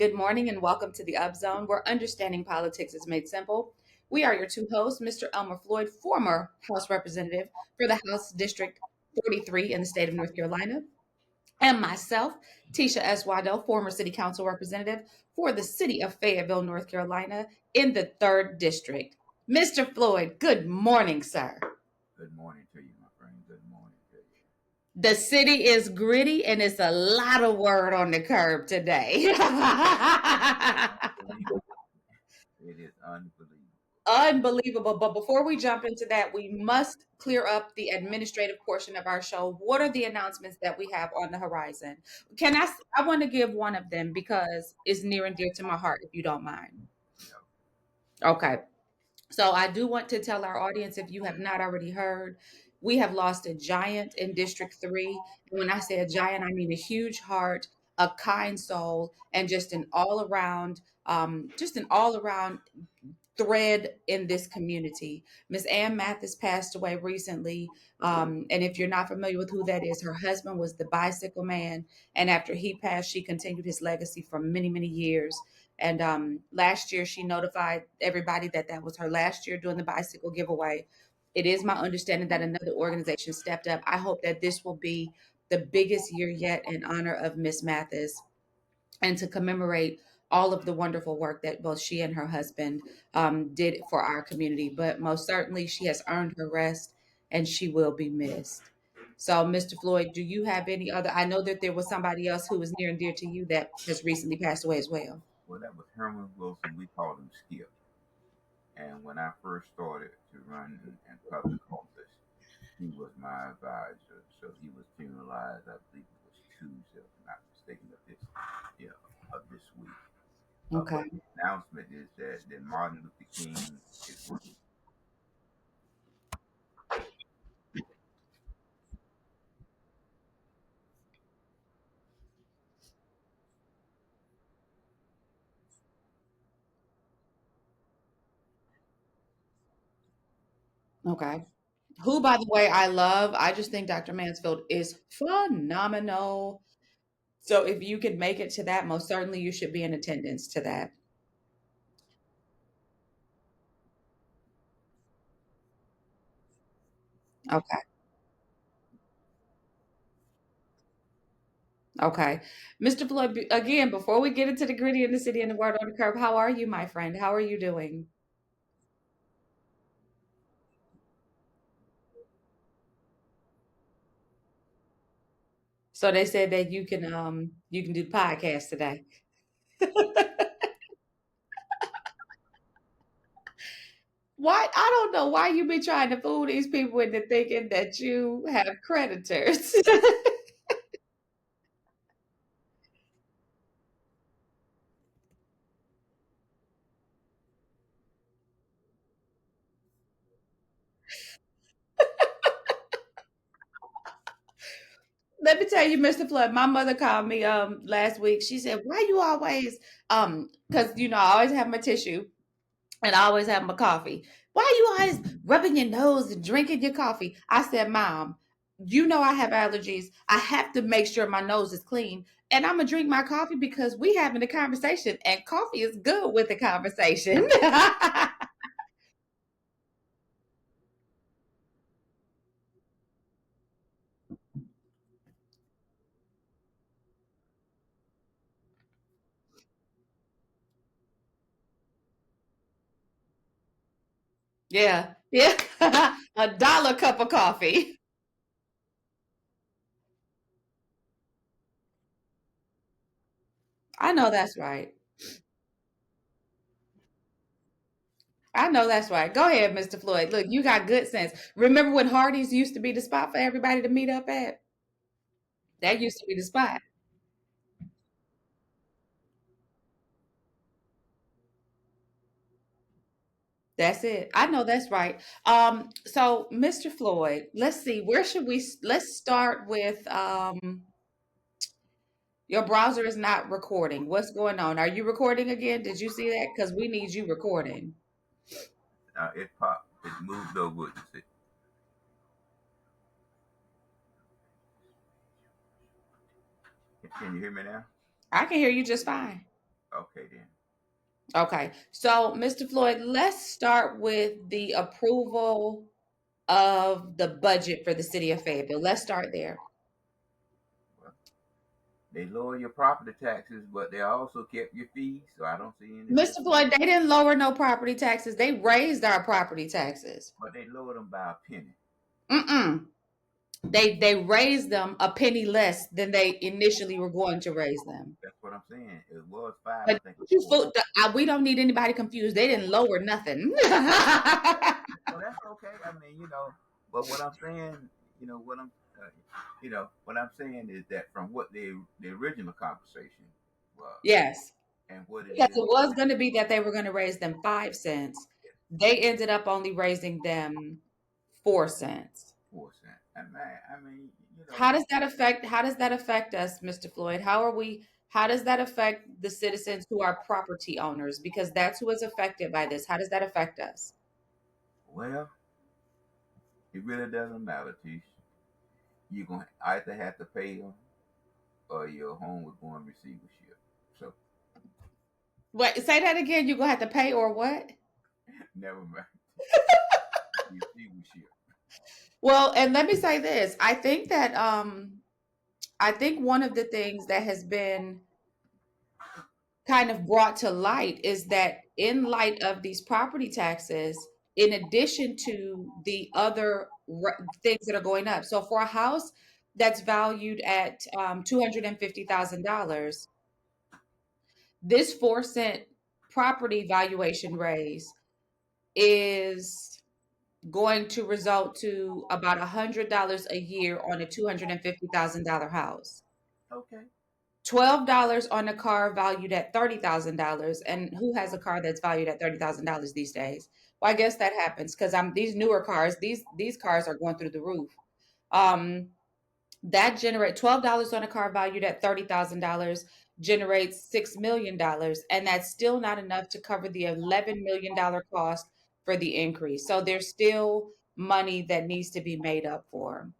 Good morning and welcome to the Up Zone, where understanding politics is made simple. We are your two hosts, Mr. Elmer Floyd, former House Representative for the House District 43 in the state of North Carolina, and myself, Tisha S. Waddell, former City Council Representative for the city of Fayetteville, North Carolina, in the 3rd District. Mr. Floyd, good morning, sir. Good morning to you, my friend. Good morning to you. The city is gritty and it's a lot of word on the curb today. Unbelievable. It is unbelievable. Unbelievable. But before we jump into that, we must clear up the administrative portion of our show. What are the announcements that we have on the horizon? I want to give one of them because it's near and dear to my heart, if you don't mind. No. Okay. So I do want to tell our audience, if you have not already heard, we have lost a giant in District 3. And when I say a giant, I mean a huge heart, a kind soul, and just an all around thread in this community. Miss Ann Mathis passed away recently. And if you're not familiar with who that is, her husband was the bicycle man. And after he passed, she continued his legacy for many, many years. And last year, she notified everybody that that was her last year doing the bicycle giveaway. It is my understanding that another organization stepped up. I hope that this will be the biggest year yet in honor of Miss Mathis and to commemorate all of the wonderful work that both she and her husband did for our community. But most certainly, she has earned her rest and she will be missed. So, Mr. Floyd, do you have any other? I know that there was somebody else who was near and dear to you that has recently passed away as well. Well, that was Herman Wilson. We called him Skip. And when I first started to run in public office, he was my advisor. So he was funeralized, I believe it was Tuesday, if I'm not mistaken, of this week. Okay. But the announcement is that Martin Luther King is. Okay. Who, by the way, I love. I just think Dr. Mansfield is phenomenal. So if you could make it to that, most certainly you should be in attendance to that. Okay. Okay. Mr. Floyd, again, before we get into the gritty in the city and the word on the curb, how are you, my friend? How are you doing? So they said that you can do the podcast today. Why? I don't know why you be trying to fool these people into thinking that you have creditors. Let me tell you, Mr. Flood, my mother called me last week. She said, "Why you always because I always have my tissue and I always have my coffee. Why are you always rubbing your nose and drinking your coffee?" I said, "Mom, you know I have allergies. I have to make sure my nose is clean. And I'm gonna drink my coffee because we having a conversation and coffee is good with the conversation." Yeah, yeah. $1 cup of coffee. I know that's right. I know that's right. Go ahead, Mr. Floyd. Look, you got good sense. Remember when Hardee's used to be the spot for everybody to meet up at? That used to be the spot. That's it. I know that's right. So Mr. Floyd, let's see, let's start with your browser is not recording. What's going on? Are you recording again? Did you see that? Because we need you recording. It popped. It moved over. Can you hear me now? I can hear you just fine. Okay then. Okay. So, Mr. Floyd, let's start with the approval of the budget for the city of Fayetteville. Let's start there. Well, they lower your property taxes, but they also kept your fees, so I don't see any Mr. difference. Floyd, they didn't lower no property taxes. They raised our property taxes. But they lowered them by a penny. Mm-mm. They raised them a penny less than they initially were going to raise them. That's what I'm saying. It was five, I But think, you before. we don't need anybody confused. They didn't lower nothing. Well, that's okay. I mean, but what I'm saying, what uh, what I'm saying is that from what the original conversation was Yes. and what it Because is it was now, going to be that they were going to raise them 5 cents. They ended up only raising them 4 cents. 4 cents. And man, I mean, How does that affect us, Mr. Floyd? How does that affect the citizens who are property owners? Because that's who is affected by this. How does that affect us? well, it really doesn't matter, Tish. You're gonna either have to pay them or your home will go in receivership. So Wait, say that again. You're gonna have to pay or what? never mind. Receivership. Well, and let me say this. I think one of the things that has been kind of brought to light is that in light of these property taxes, in addition to the other things that are going up. So for a house that's valued at $250,000, this 4 cent property valuation raise is going to result to about $100 a year on a $250,000 house. Okay. $12 on a car valued at $30,000. And who has a car that's valued at $30,000 these days? Well, I guess that happens because I'm these newer cars, these cars are going through the roof. Um, that generate $12 on a car valued at $30,000 generates $6 million, and that's still not enough to cover the $11 million cost for the increase. So there's still money that needs to be made up for.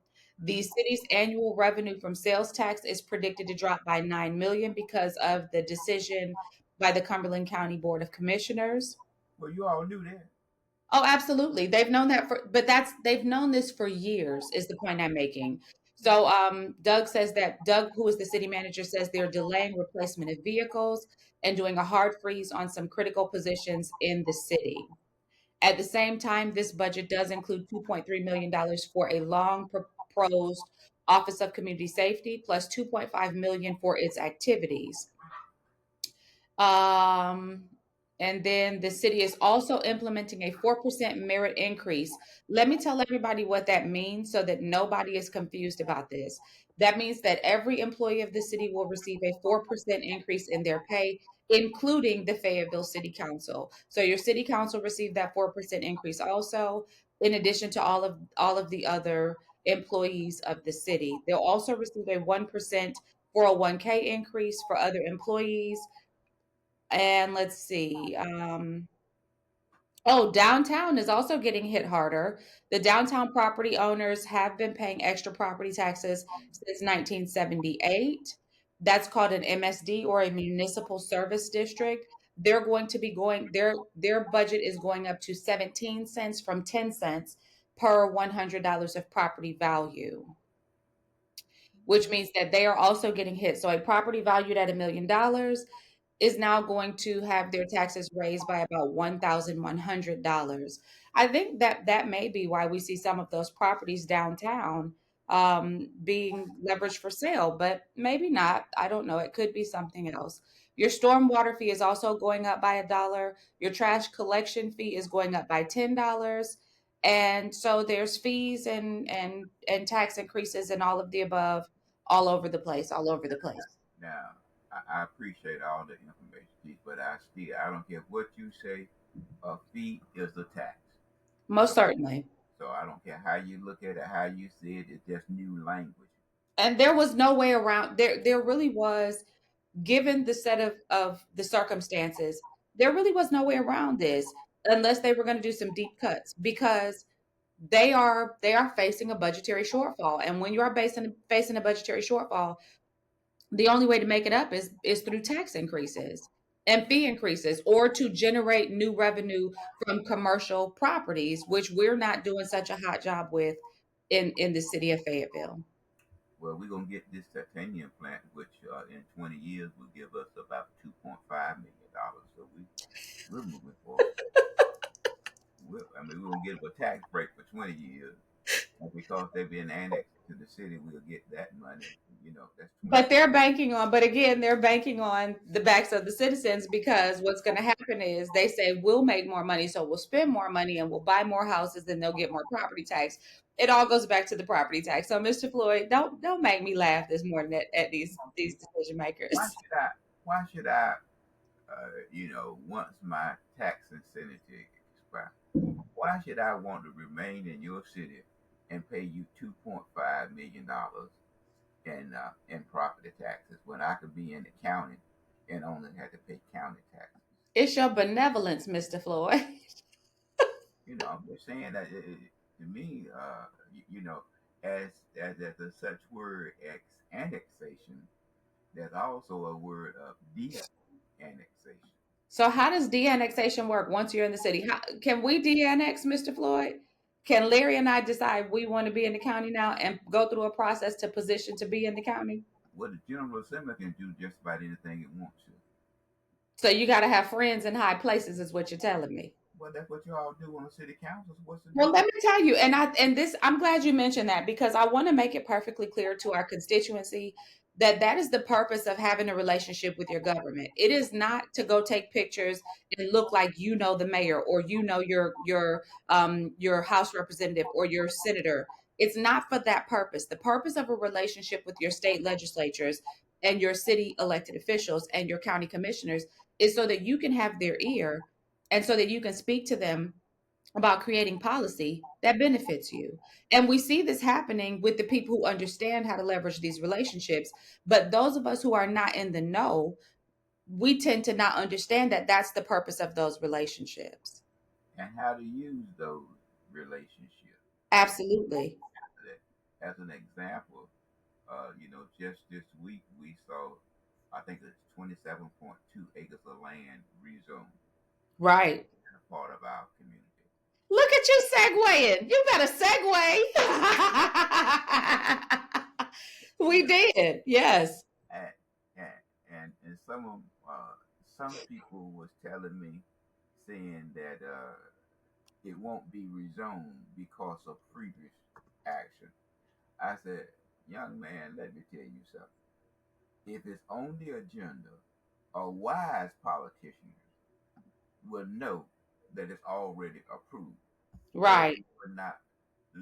The city's annual revenue from sales tax is predicted to drop by 9 million because of the decision by the Cumberland County Board of Commissioners. Well, you all knew that. Oh, absolutely. They've known that but they've known this for years, is the point I'm making. So, Doug, who is the city manager, says they're delaying replacement of vehicles and doing a hard freeze on some critical positions in the city. At the same time, this budget does include $2.3 million for a long proposed Office of Community Safety plus 2.5 million for its activities. Um, and then the city is also implementing a 4% merit increase. Let me tell everybody what that means so that nobody is confused about this. That means that every employee of the city will receive a 4% increase in their pay, including the Fayetteville City Council. So your city council received that 4% increase also, in addition to all of the other employees of the city. They'll also receive a 1% 401k increase for other employees, and let's see. Oh, downtown is also getting hit harder. The downtown property owners have been paying extra property taxes since 1978. That's called an MSD, or a municipal service district. They're going to be going their budget is going up to 17 cents from 10 cents per $100 of property value, which means that they are also getting hit. So a property valued at $1 million is now going to have their taxes raised by about $1,100. I think that that may be why we see some of those properties downtown being leveraged for sale, but maybe not. I don't know. It could be something else. Your stormwater fee is also going up by $1. Your trash collection fee is going up by $10. And so there's fees and tax increases and all of the above all over the place, all over the place. Now, I appreciate all the information, Keith, but I don't care what you say. A fee is a tax. Most So, certainly. so I don't care how you look at it, how you see it. It's just new language. And there was no way around there really was, given the set of the circumstances, there really was no way around this unless they were going to do some deep cuts, because they are facing a budgetary shortfall. And when you are facing a budgetary shortfall, the only way to make it up is through tax increases. and fee increases, or to generate new revenue from commercial properties, which we're not doing such a hot job with in the city of Fayetteville. Well, we're gonna get this titanium plant, which in 20 years will give us about $2.5 million. So we're moving forward. I mean, we're gonna get a tax break for 20 years, and because they've been annexed to the city, we'll get that money. You know, that's 20. But again, they're banking on the backs of the citizens, because what's going to happen is they say we'll make more money, so we'll spend more money and we'll buy more houses, and they'll get more property tax. It all goes back to the property tax. So, Mr. Floyd, don't make me laugh this morning at these decision Why makers. should I? Why should I? Once my tax incentive expires, why should I want to remain in your city and pay you $2.5 million in property taxes when I could be in the county and only had to pay county taxes? It's your benevolence, Mr. Floyd. I'm just saying that to me, as there's a such word annexation, there's also a word of de-annexation. So, how does de-annexation work once you're in the city? Can we de-annex, Mr. Floyd? Can Larry and I decide we want to be in the county now and go through a process to position to be in the county? Well, the General Assembly can do just about anything it wants to. So you got to have friends in high places, is what you're telling me. Well, that's what you all do on the city councils. What's the Well, difference? let me tell you, I'm glad you mentioned that, because I want to make it perfectly clear to our constituency that that is the purpose of having a relationship with your government. It is not to go take pictures and look like you know the mayor, or you know your house representative or your senator. It's not for that purpose. The purpose of a relationship with your state legislatures and your city elected officials and your county commissioners is so that you can have their ear, and so that you can speak to them about creating policy that benefits you. And we see this happening with the people who understand how to leverage these relationships. But those of us who are not in the know, we tend to not understand that that's the purpose of those relationships. And how to use those relationships. Absolutely. As an example, just this week we saw, I think it's 27.2 acres of land rezoned Right. in a part of our community. Look at you segueing. You got a segue. We Yeah, did. Yes. and and some people was telling me, saying that it won't be rezoned because of previous action. I said, young man, let me tell you something. If it's on the agenda, a wise politician will know that it's already approved, or Right. they will not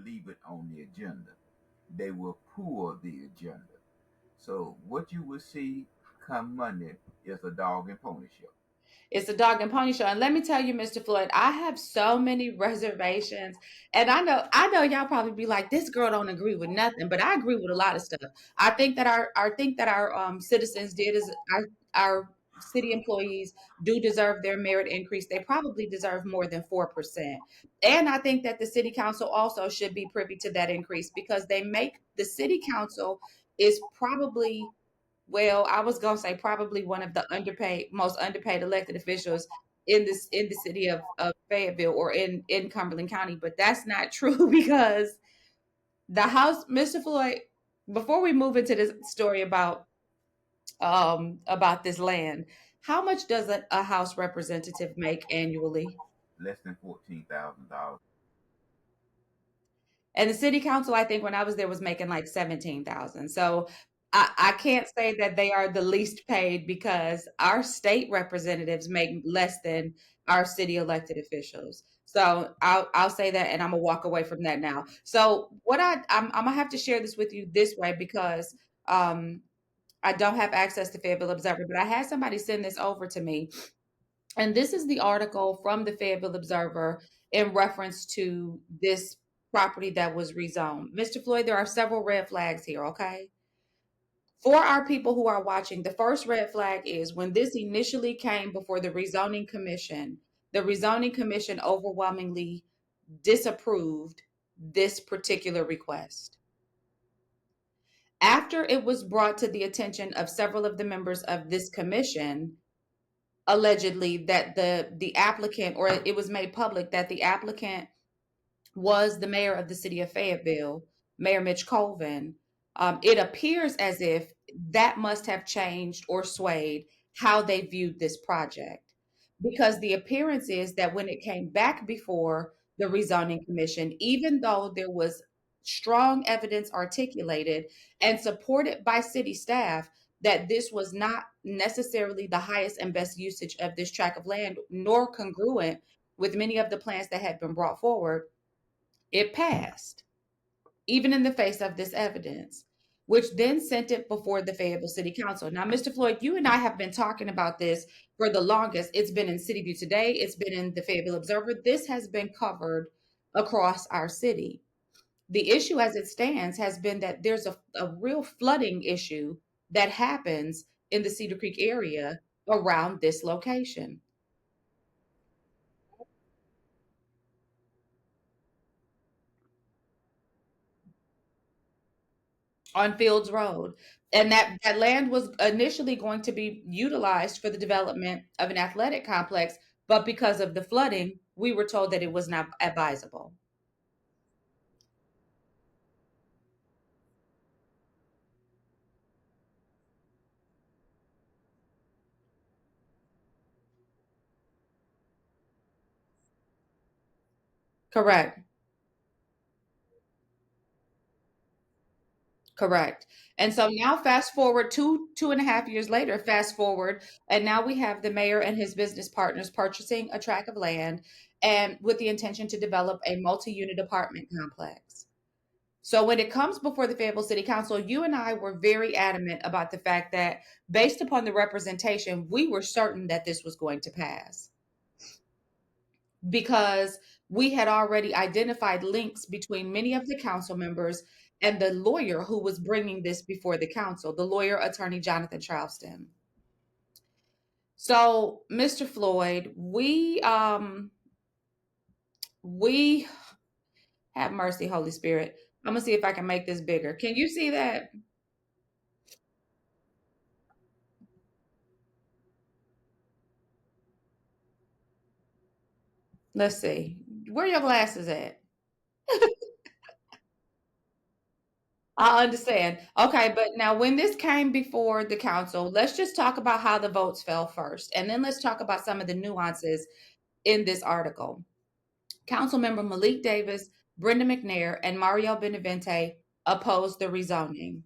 leave it on the agenda. They will pull the agenda. So what you will see come Monday is a dog and pony show. It's a dog and pony show. And let me tell you, Mr. Floyd, I have so many reservations. And I know y'all probably be like, this girl don't agree with nothing, but I agree with a lot of stuff. I think that our citizens did is our city employees do deserve their merit increase. They probably deserve more than 4%. And I think that the city council also should be privy to that increase, because they make the city council is probably, well, I was gonna say probably one of the most underpaid elected officials in the city of Fayetteville, or in Cumberland County, but that's not true because the House, Mr. Floyd, before we move into this story about this land, how much does a House representative make annually? Less than $14,000. And the city council, I think when I was there, was making like 17,000. So I can't say that they are the least paid, because our state representatives make less than our city elected officials. So I'll say that, and I'm gonna walk away from that now. So I'm gonna have to share this with you this way, because um, I don't have access to Fayetteville Observer, but I had somebody send this over to me, and this is the article from the Fayetteville Observer in reference to this property that was rezoned. Mr. Floyd, there are several red flags here, okay? For our people who are watching, the first red flag is when this initially came before the rezoning commission overwhelmingly disapproved this particular request. After it was brought to the attention of several of the members of this commission, allegedly that the applicant, or it was made public that the applicant was the mayor of the city of Fayetteville, Mayor Mitch Colvin. It appears as if that must have changed or swayed how they viewed this project. Because the appearance is that when it came back before the rezoning commission, even though there was strong evidence articulated and supported by city staff that this was not necessarily the highest and best usage of this tract of land, nor congruent with many of the plans that had been brought forward, it passed, even in the face of this evidence, which then sent it before the Fayetteville City Council. Now, Mr. Floyd, you and I have been talking about this for the longest. It's been in City View Today, it's been in the Fayetteville Observer. This has been covered across our city. The issue as it stands has been that there's a real flooding issue that happens in the Cedar Creek area around this location. On Fields Road. And that land was initially going to be utilized for the development of an athletic complex, but because of the flooding, we were told that it was not advisable. Correct. Correct. And so now fast forward two and a half years later, fast forward, and now we have the mayor and his business partners purchasing a tract of land and with the intention to develop a multi-unit apartment complex. So when it comes before the Fayetteville City Council, you and I were very adamant about the fact that based upon the representation, we were certain that this was going to pass because we had already identified links between many of the council members and the lawyer who was bringing this before the council, the lawyer attorney Jonathan Charleston. So, Mr. Floyd, we have mercy, Holy Spirit. I'm gonna see if I can make this bigger. Can you see that? Let's see. Where are your glasses at? I understand. Okay, but now when this came before the council, let's just talk about how the votes fell first, and then let's talk about some of the nuances in this article. Councilmember Malik Davis, Brenda McNair, and Mario Benavente opposed the rezoning.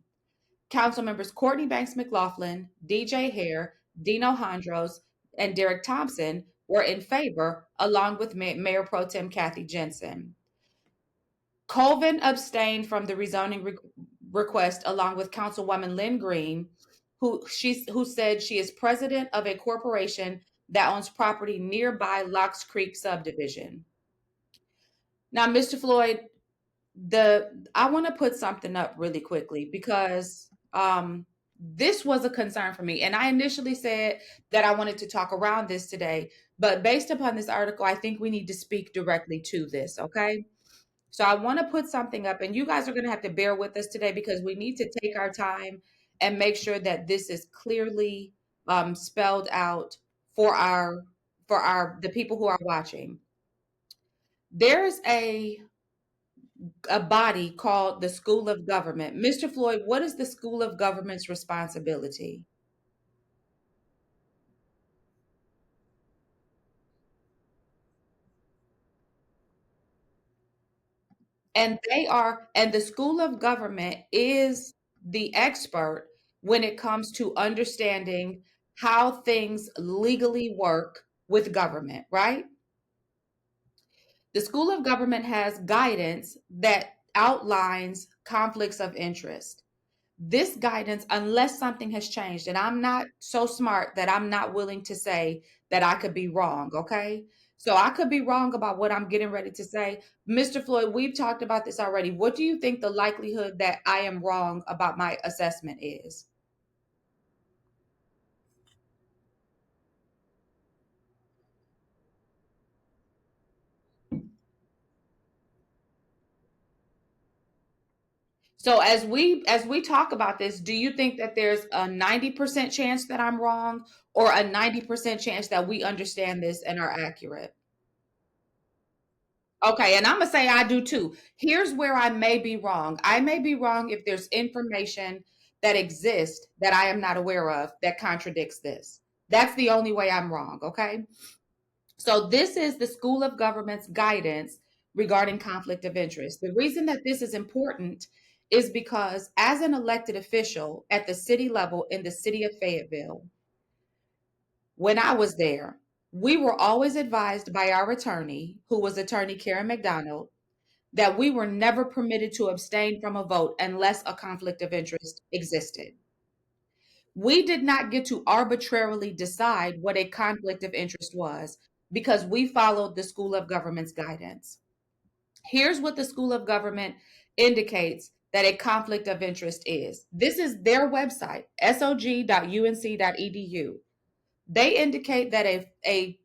Council members Courtney Banks McLaughlin, DJ Hare, Dino Hondros, and Derek Thompson were in favor, along with Mayor Pro Tem Kathy Jensen. Colvin abstained from the rezoning request along with Councilwoman Lynn Green, who said she is president of a corporation that owns property nearby Locks Creek subdivision. Now, Mr. Floyd, the I want to put something up really quickly because this was a concern for me. And I initially said that I wanted to talk around this today, but based upon this article, I think we need to speak directly to this, okay? So I want to put something up, and you guys are going to have to bear with us today because we need to take our time and make sure that this is clearly spelled out for our the people who are watching. There's a body called the School of Government. Mr. Floyd, what is the School of Government's responsibility? And the School of Government is the expert when it comes to understanding how things legally work with government, right? The School of Government has guidance that outlines conflicts of interest. This guidance, unless something has changed, and I'm not so smart that I'm not willing to say that I could be wrong, okay? So I could be wrong about what I'm getting ready to say. Mr. Floyd, we've talked about this already. What do you think the likelihood that I am wrong about my assessment is? So as we talk about this, do you think that there's a 90% chance that I'm wrong or a 90% chance that we understand this and are accurate? Okay, and I'm gonna say I do too. Here's where I may be wrong. I may be wrong if there's information that exists that I am not aware of that contradicts this. That's the only way I'm wrong, okay? So this is the School of Government's guidance regarding conflict of interest. The reason that this is important is because as an elected official at the city level in the city of Fayetteville, when I was there, we were always advised by our attorney, who was attorney Karen McDonald, that we were never permitted to abstain from a vote unless a conflict of interest existed. We did not get to arbitrarily decide what a conflict of interest was because we followed the School of Government's guidance. Here's what the School of Government indicates that a conflict of interest is. This is their website, sog.unc.edu. They indicate that a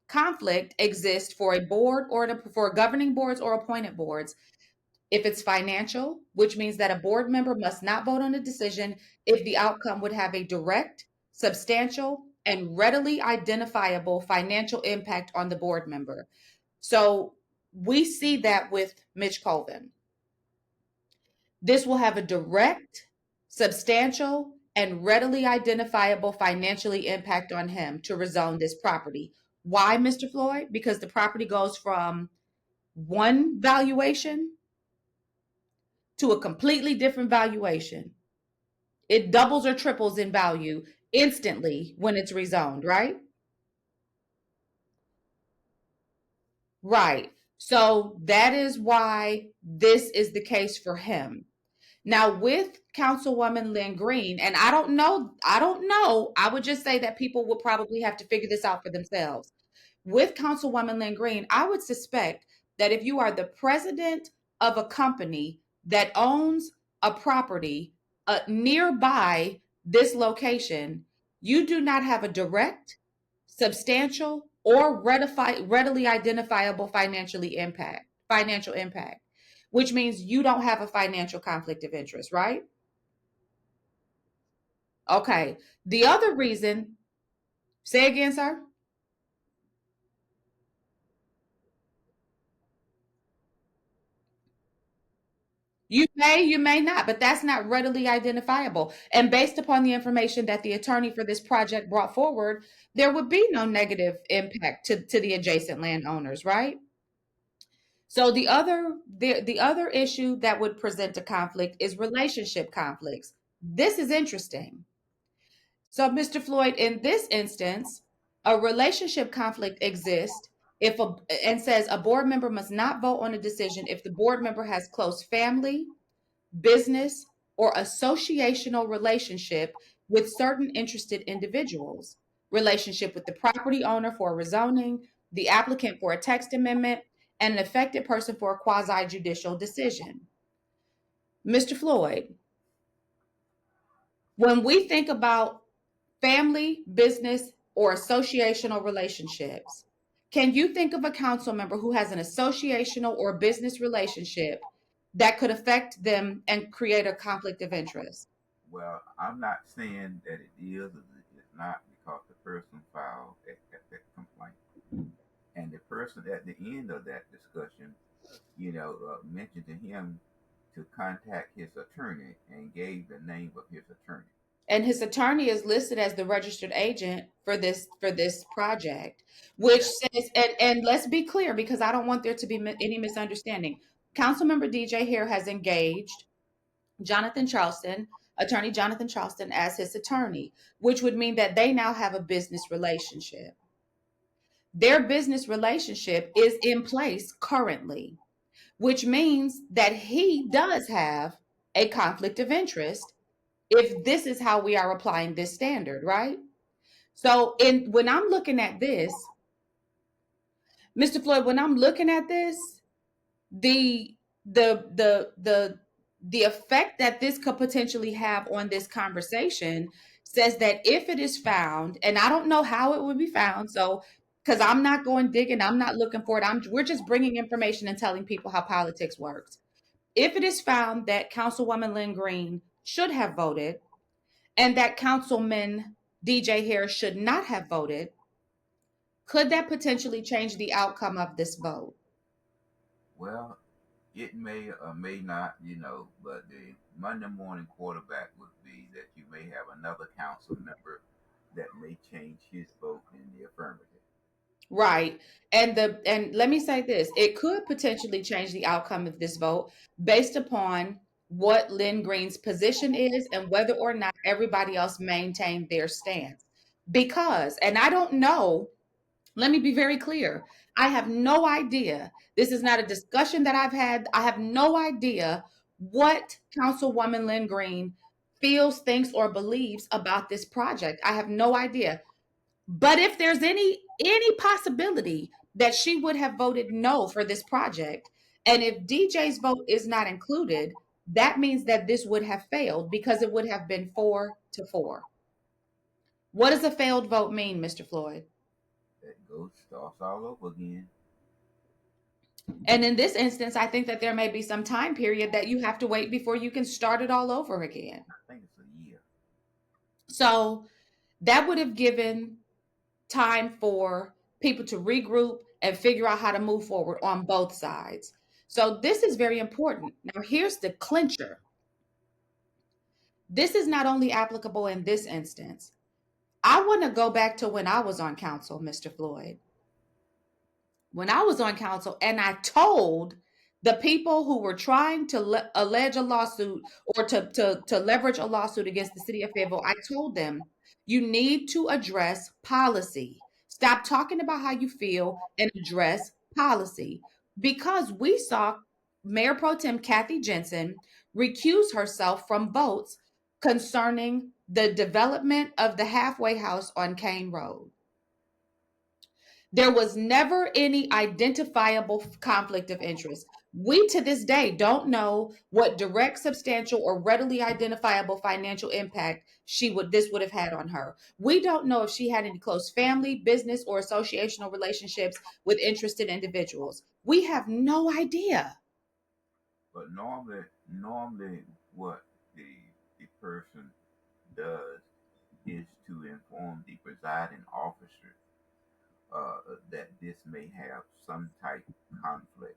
conflict exists for a board or for governing boards or appointed boards if it's financial, which means that a board member must not vote on a decision if the outcome would have a direct, substantial, and readily identifiable financial impact on the board member. So we see that with Mitch Colvin. This will have a direct, substantial, and readily identifiable financially impact on him to rezone this property. Why, Mr. Floyd? Because the property goes from one valuation to a completely different valuation. It doubles or triples in value instantly when it's rezoned, right? Right. So that is why this is the case for him. Now with Councilwoman Lynn Green, and I don't know, I would just say that people will probably have to figure this out for themselves. With Councilwoman Lynn Green, I would suspect that if you are the president of a company that owns a property nearby this location, you do not have a direct, substantial, or readily identifiable financial impact, which means you don't have a financial conflict of interest, right? Okay. The other reason, say again, sir. You may not, but that's not readily identifiable. And based upon the information that the attorney for this project brought forward, there would be no negative impact to the adjacent landowners, right? So the other issue that would present a conflict is relationship conflicts. This is interesting. So, Mr. Floyd, in this instance, a relationship conflict exists if a and says a board member must not vote on a decision if the board member has close family, business, or associational relationship with certain interested individuals, relationship with the property owner for rezoning, the applicant for a text amendment, and an affected person for a quasi judicial decision. Mr. Floyd, when we think about family, business, or associational relationships, can you think of a council member who has an associational or business relationship that could affect them and create a conflict of interest? Well, I'm not saying that it is or it's not because the person filed that complaint. And the person at the end of that discussion, mentioned to him to contact his attorney and gave the name of his attorney. And his attorney is listed as the registered agent for this project, which That says, and let's be clear because I don't want there to be any misunderstanding. Councilmember DJ here has engaged Jonathan Charleston, attorney Jonathan Charleston, as his attorney, which would mean that they now have a business relationship. Their business relationship is in place currently, which means that he does have a conflict of interest if this is how we are applying this standard, right? So in when I'm looking at this, Mr. Floyd, when I'm looking at this, the the the the the effect that this could potentially have on this conversation says that if it is found, and I don't know how it would be found, so because I'm not going digging, I'm not looking for it. We're just bringing information and telling people how politics works. If it is found that Councilwoman Lynn Green should have voted and that Councilman DJ Harris should not have voted, could that potentially change the outcome of this vote? Well, it may or may not, but the Monday morning quarterback would be that you may have another council member that may change his vote in the affirmative. Right. And let me say this, it could potentially change the outcome of this vote based upon what Lynn Green's position is and whether or not everybody else maintained their stance. Because, and I don't know, let me be very clear. I have no idea. This is not a discussion that I've had. I have no idea what Councilwoman Lynn Green feels, thinks, or believes about this project. I have no idea. But if there's any possibility that she would have voted no for this project, and if DJ's vote is not included, that means that this would have failed because it would have been 4-4. What does a failed vote mean, Mr. Floyd? That goes starts all over again. And in this instance, I think that there may be some time period that you have to wait before you can start it all over again. I think it's a year. So that would have given time for people to regroup and figure out how to move forward on both sides. So this is very important. Now, here's the clincher. This is not only applicable in this instance. I want to go back to when I was on council, Mr. Floyd. When I was on council and I told the people who were trying to allege a lawsuit or to leverage a lawsuit against the city of Fayetteville, I told them, you need to address policy. Stop talking about how you feel and address policy. Because we saw Mayor Pro Tem Kathy Jensen recuse herself from votes concerning the development of the halfway house on Kane Road. There was never any identifiable conflict of interest. We to this day don't know what direct, substantial, or readily identifiable financial impact this would have had on her. We don't know if she had any close family, business, or associational relationships with interested individuals. We have no idea. But normally, what the person does is to inform the presiding officer that this may have some type of conflict,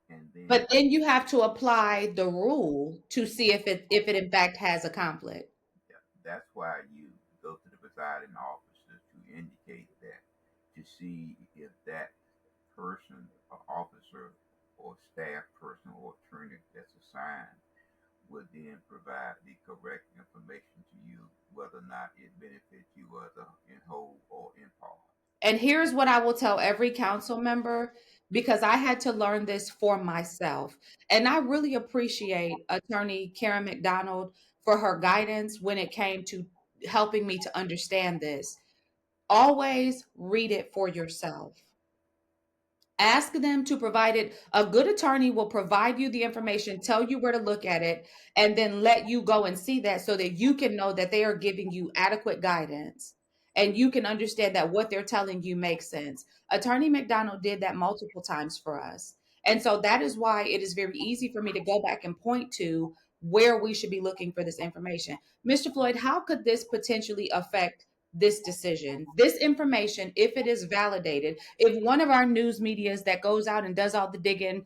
and then But then you have to apply the rule to see if it in fact has a conflict. that's why you go to the presiding officer to indicate that to see if that person, or officer, or staff person, or attorney that's assigned would then provide the correct information to you, whether or not it benefits you whether in whole or in part. And here's what I will tell every council member because I had to learn this for myself. And I really appreciate Attorney Karen McDonald for her guidance when it came to helping me to understand this. Always read it for yourself. Ask them to provide it. A good attorney will provide you the information, tell you where to look at it, and then let you go and see that so that you can know that they are giving you adequate guidance and you can understand that what they're telling you makes sense. Attorney McDonald did that multiple times for us. And so that is why it is very easy for me to go back and point to where we should be looking for this information. Mr. Floyd, how could this potentially affect this decision, this information, if it is validated, if one of our news medias that goes out and does all the digging,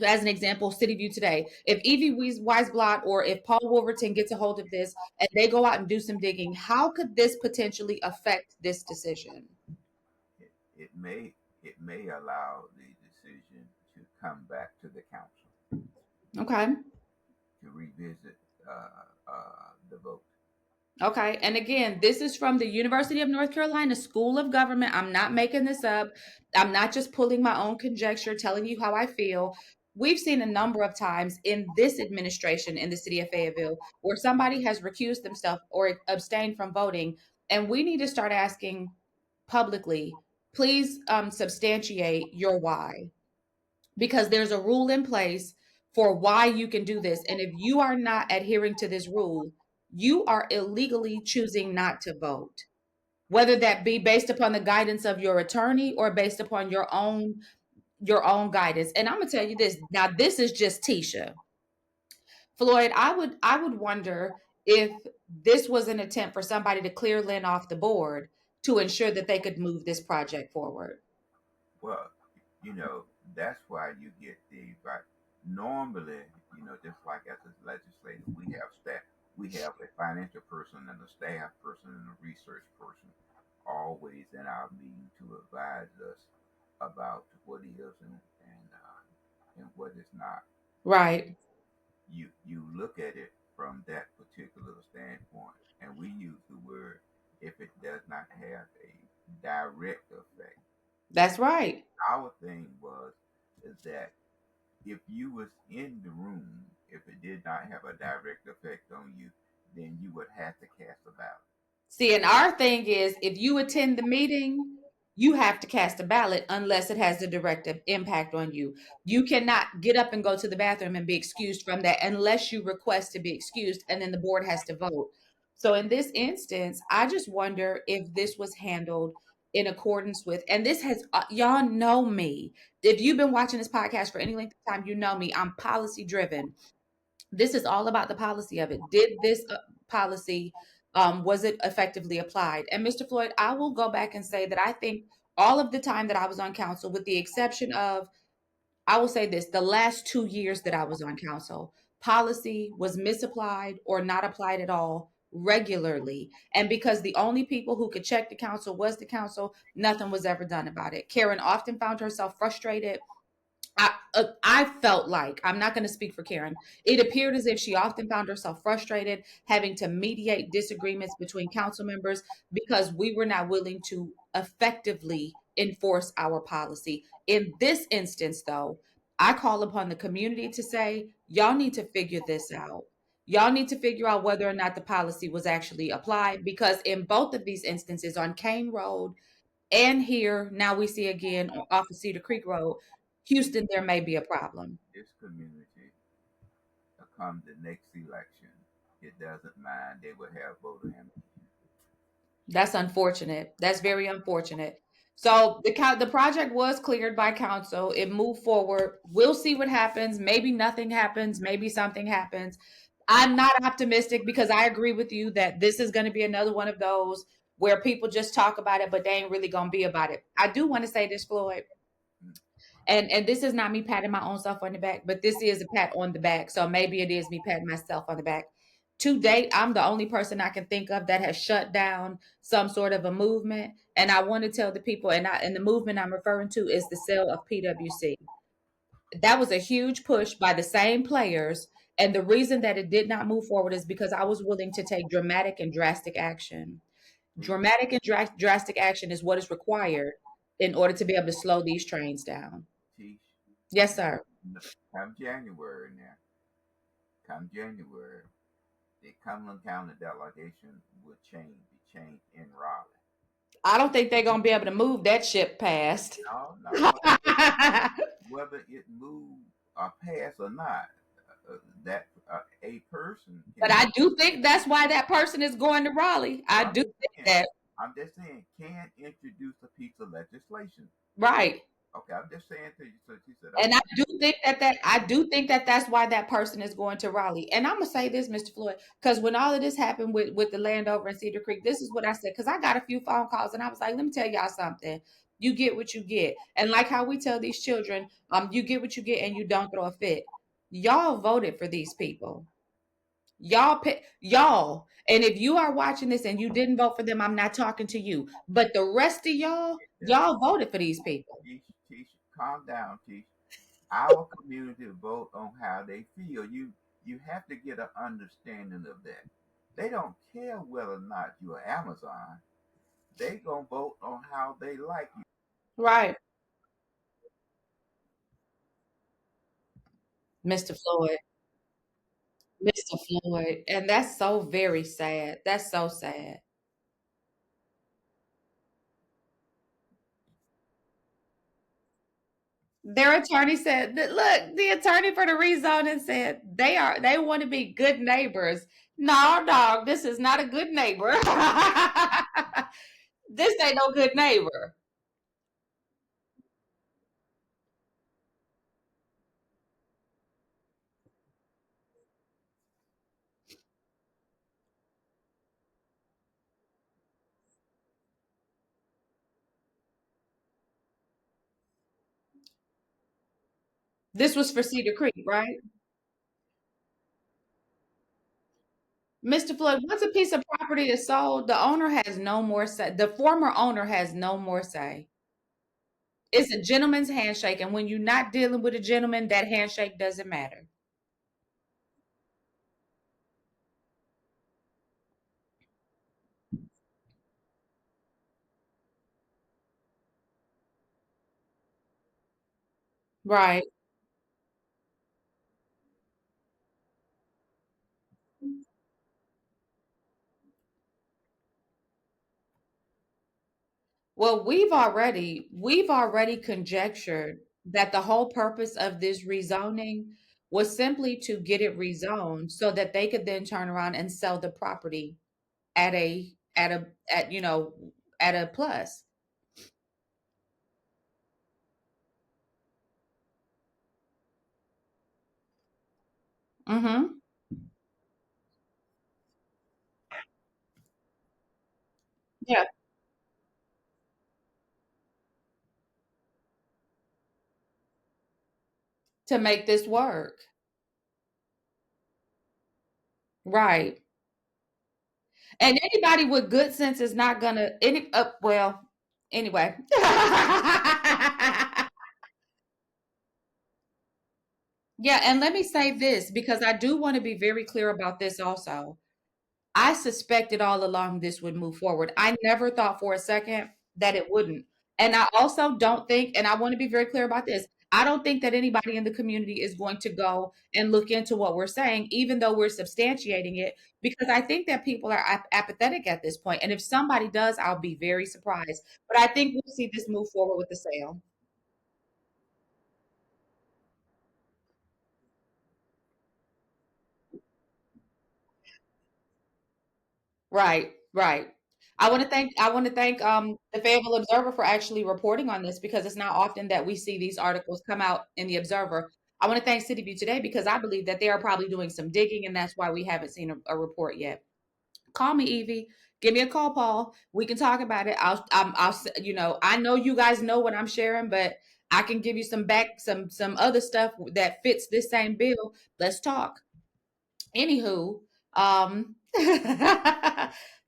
as an example, City View Today, if Evie Weisblot or if Paul Wolverton gets a hold of this and they go out and do some digging, how could this potentially affect this decision? It, it may it may allow the decision to come back to the council Okay. to revisit the vote. Okay. And again, this is from the University of North Carolina School of Government. I'm not making this up. I'm not just pulling my own conjecture, telling you how I feel. We've seen a number of times in this administration in the city of Fayetteville where somebody has recused themselves or abstained from voting. And we need to start asking publicly, please substantiate your why because there's a rule in place for why you can do this. And if you are not adhering to this rule, you are illegally choosing not to vote, whether that be based upon the guidance of your attorney or based upon your own your own guidance. And I'm gonna tell you this. Now, this is just Tisha. Floyd, I would wonder if this was an attempt for somebody to clear Lynn off the board to ensure that they could move this project forward. Well, you know, that's why you get the right. Normally, just like as a legislator, we have staff, we have a financial person and a staff person and a research person always in our meeting to advise us about what is and what is not. Right. You look at it from that particular standpoint, and we use the word if it does not have a direct effect. That's right. Our thing was is that if you was in the room, if it did not have a direct effect on you, then you would have to cast a ballot. See, and our thing is if you attend the meeting, you have to cast a ballot unless it has a direct impact on you. You cannot get up and go to the bathroom and be excused from that unless you request to be excused, and then the board has to vote. So in this instance, I just wonder if this was handled in accordance with, and this has, y'all know me. If you've been watching this podcast for any length of time, you know me. I'm policy driven. This is all about the policy of it. Did this policy, was it effectively applied? And Mr. Floyd, I will go back and say that I think all of the time that I was on council, with the exception of, I will say this, the last 2 years that I was on council, policy was misapplied or not applied at all regularly. And because the only people who could check the council was the council, nothing was ever done about it. Karen often found herself frustrated. I felt like, I'm not going to speak for Karen. It appeared as if she often found herself frustrated, having to mediate disagreements between council members because we were not willing to effectively enforce our policy. In this instance, though, I call upon the community to say, y'all need to figure this out. Y'all need to figure out whether or not the policy was actually applied, because in both of these instances, on Kane Road and here, now we see again off of Cedar Creek Road, Houston, there may be a problem. This community, come the next election, it doesn't mind. They will have voter amnesty. That's unfortunate. That's very unfortunate. So the project was cleared by council. It moved forward. We'll see what happens. Maybe nothing happens. Maybe something happens. I'm not optimistic because I agree with you that this is going to be another one of those where people just talk about it, but they ain't really going to be about it. I do want to say this, Floyd. And this is not me patting my own self on the back, but this is a pat on the back. So maybe it is me patting myself on the back. To date, I'm the only person I can think of that has shut down some sort of a movement. And I want to tell the people, and the movement I'm referring to is the sale of PWC. That was a huge push by the same players. And the reason that it did not move forward is because I was willing to take dramatic and drastic action. See, Dramatic and drastic action is what is required in order to be able to slow these trains down. Tish, Yes, sir. come January now, come January, the Cumberland County delegation will be changed in Raleigh. I don't think they're gonna be able to move that ship past. No, no, But whether it move or pass or not, that a person can. I do think that's why that person is going to Raleigh. I Well, I'm do just think saying. that. I'm just saying, can introduce a piece of legislation. Right. Okay, I'm just saying to you. So she said, And okay, I do think that that's why that person is going to Raleigh. And I'm gonna say this, Mr. Floyd, because when all of this happened with the land over in Cedar Creek, this is what I said. Because I got a few phone calls, and I was like, let me tell y'all something. You get what you get, and like how we tell these children, you get what you get, and you don't throw a fit. Y'all voted for these people. Y'all pick y'all. And if you are watching this and you didn't vote for them, I'm not talking to you. But the rest of y'all, just y'all voted for these people. teach, calm down, teach. Our community vote on how they feel. You have to get an understanding of that. They don't care whether or not you're Amazon. They gonna vote on how they like you. Right, Mr. Floyd. Mr. Floyd. And that's so very sad. That's so sad. Their attorney said that, look, the attorney for the rezoning said they want to be good neighbors. No, dog, this is not a good neighbor. This ain't no good neighbor. This was for Cedar Creek, right? Mr. Floyd, once a piece of property is sold, the owner has no more say. The former owner has no more say. It's a gentleman's handshake, and when you're not dealing with a gentleman, that handshake doesn't matter. Right. Well, we've already conjectured that the whole purpose of this rezoning was simply to get it rezoned so that they could then turn around and sell the property at at a plus. Mm-hmm. Yeah. To make this work. Right. And anybody with good sense is not gonna any well, anyway. Yeah, and let me say this because I do want to be very clear about this also. I suspected all along this would move forward. I never thought for a second that it wouldn't. And I also don't think, and I want to be very clear about this, I don't think that anybody in the community is going to go and look into what we're saying, even though we're substantiating it, because I think that people are apathetic at this point. And if somebody does, I'll be very surprised. But I think we'll see this move forward with the sale. Right, right. I want to thank the Fayetteville Observer for actually reporting on this because it's not often that we see these articles come out in the Observer. I want to thank City View Today because I believe that they are probably doing some digging and that's why we haven't seen a report yet. Call me, Evie. Give me a call, Paul. We can talk about it. I know you guys know what I'm sharing, but I can give you some other stuff that fits this same bill. Let's talk. Anywho,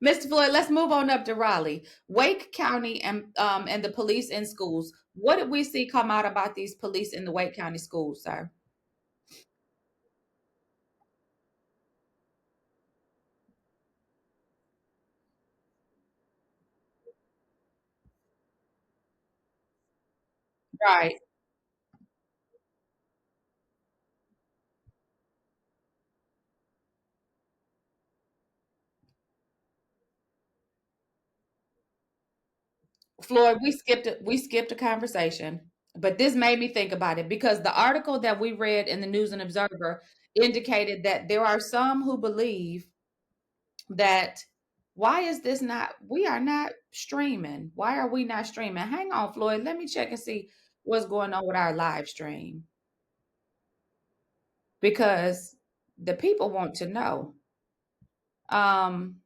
Mr. Floyd, let's move on up to Raleigh, Wake County, and the police in schools. What did we see come out about these police in the Wake County schools, sir? Right, Floyd. We skipped a conversation, but this made me think about it because the article that we read in the News and Observer indicated that there are some who believe that why is this not we are not streaming, why are we not streaming? Hang on, Floyd, let me check and see what's going on with our live stream because the people want to know. um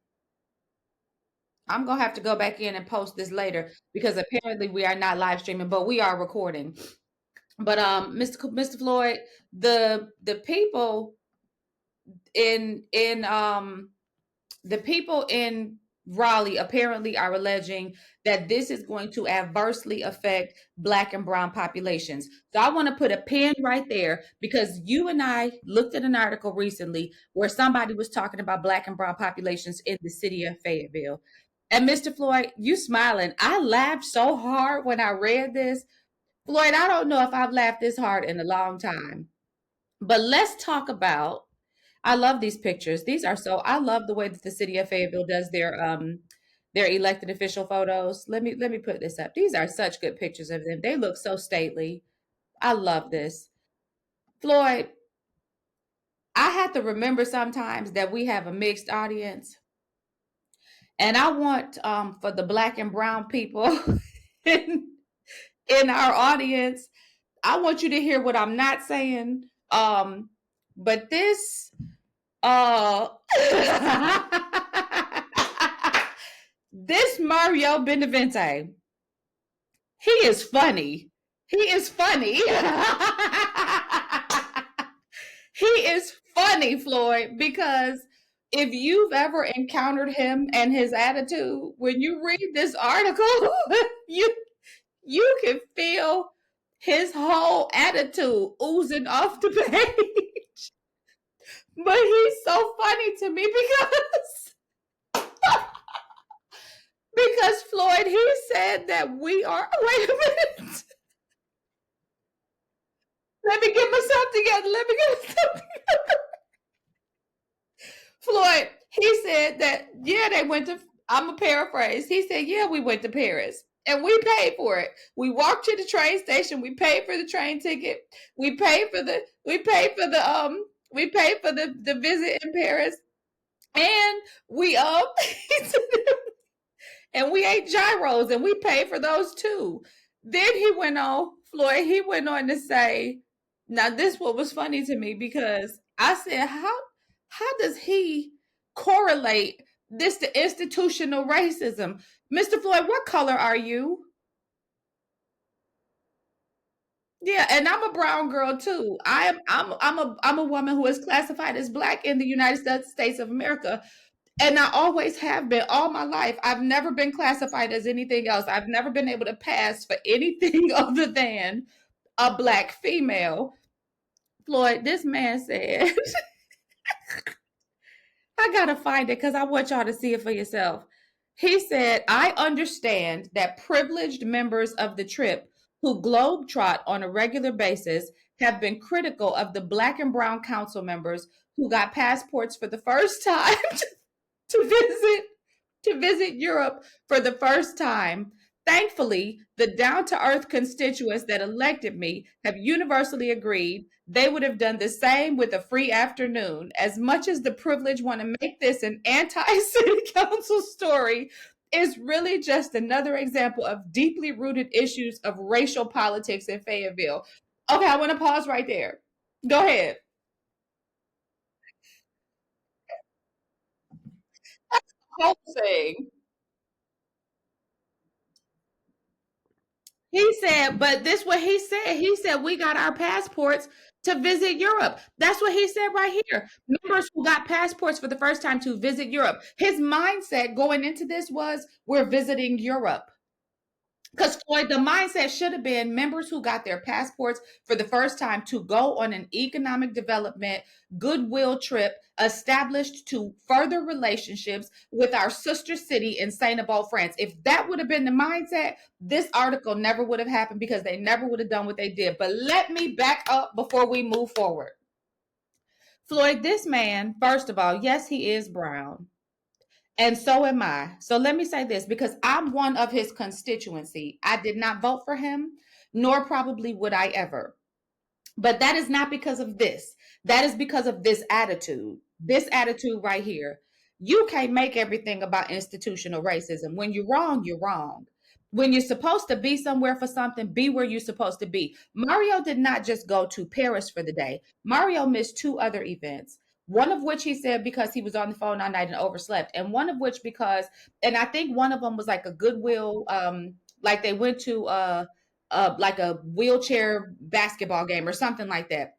I'm gonna have to go back in and post this later because apparently we are not live streaming but we are recording. But Mr. Floyd, the people in the people in Raleigh apparently are alleging that this is going to adversely affect Black and Brown populations. So I want to put a pin right there because you and I looked at an article recently where somebody was talking about Black and Brown populations in the city of Fayetteville. And Mr. Floyd, you smiling. I laughed so hard when I read this. Floyd, I don't know if I've laughed this hard in a long time. But let's talk about I love these pictures. These are so I love the way that the city of Fayetteville does their elected official photos. Let me put this up. These are such good pictures of them. They look so stately. I love this. Floyd, I have to remember sometimes that we have a mixed audience. And I want for the Black and brown people in, in our audience, I want you to hear what I'm not saying. But this uh this Mario Benavente, he is funny. He is funny. He is funny, Floyd, because if you've ever encountered him and his attitude, when you read this article, you you can feel his whole attitude oozing off the page. But he's so funny to me because Floyd, he said that we are wait a minute. Let me get myself together. Let me get myself together. Floyd, he said that, yeah, they went to, I'm a paraphrase. He said, yeah, we went to Paris and we paid for it. We walked to the train station. We paid for the train ticket. We paid for the visit in Paris. And we, and we ate gyros and we paid for those too. Then he went on, Floyd, he went on to say, now this what was funny to me because I said, how does he correlate this to institutional racism? Mr. Floyd, what color are you? Yeah, and I'm a brown girl too. I'm a woman who is classified as black in the United States of America. And I always have been all my life. I've never been classified as anything else. I've never been able to pass for anything other than a black female. Floyd, this man said, I gotta find it because I want y'all to see it for yourself. He said, I understand that privileged members of the trip who globetrot on a regular basis have been critical of the black and brown council members who got passports for the first time to visit Europe for the first time. Thankfully, the down to earth constituents that elected me have universally agreed they would have done the same with a free afternoon. As much as the privileged want to make this an anti city council story, is really just another example of deeply rooted issues of racial politics in Fayetteville. Okay, I want to pause right there. Go ahead. Whole thing. He said, but this what he said. He said we got our passports to visit Europe. That's what he said right here. Members who got passports for the first time to visit Europe. His mindset going into this was we're visiting Europe. Because Floyd, the mindset should have been members who got their passports for the first time to go on an economic development goodwill trip established to further relationships with our sister city in Saint Avold, France. If that would have been the mindset, this article never would have happened because they never would have done what they did. But let me back up before we move forward. Floyd, this man, first of all, yes, he is brown. And so am I. So let me say this because I'm one of his constituency. I did not vote for him, nor probably would I ever. But that is not because of this. That is because of this attitude. This attitude right here. You can't make everything about institutional racism. When you're wrong, you're wrong. When you're supposed to be somewhere for something, be where you're supposed to be. Mario did not just go to Paris for the day. Mario missed two other events. One of which he said because he was on the phone all night and overslept, and one of which because, and I think one of them was like a goodwill, like they went to like a wheelchair basketball game or something like that.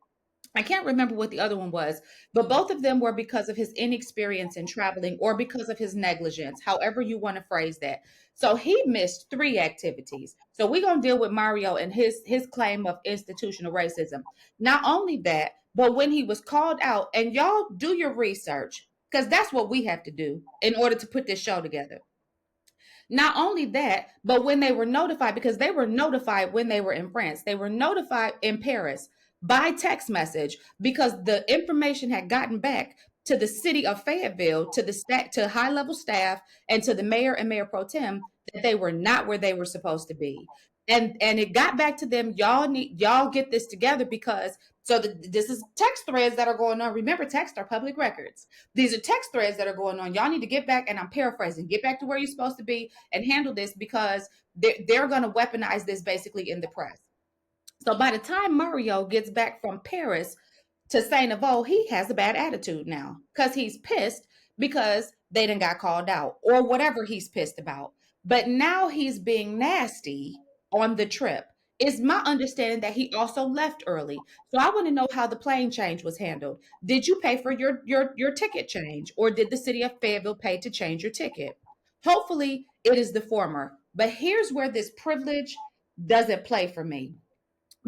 I can't remember what the other one was, but both of them were because of his inexperience in traveling or because of his negligence, however you want to phrase that. So he missed three activities. So we're going to deal with Mario and his claim of institutional racism. Not only that, but when he was called out, and y'all do your research because that's what we have to do in order to put this show together. Not only that, but when they were notified, because they were notified when they were in France, they were notified in Paris by text message because the information had gotten back to the city of Fayetteville, to to high level staff, and to the mayor and mayor pro tem that they were not where they were supposed to be. And it got back to them. Y'all get this together because this is text threads that are going on. Remember, texts are public records. These are text threads that are going on. Y'all need to get back, and I'm paraphrasing, get back to where you're supposed to be and handle this because they're going to weaponize this basically in the press. So by the time Mario gets back from Paris to Saint Avold, he has a bad attitude now because he's pissed because they didn't got called out or whatever he's pissed about. But now he's being nasty on the trip. It's my understanding that he also left early. So I want to know how the plane change was handled. Did you pay for your ticket change, or did the city of Fayetteville pay to change your ticket? Hopefully, it is the former. But here's where this privilege doesn't play for me,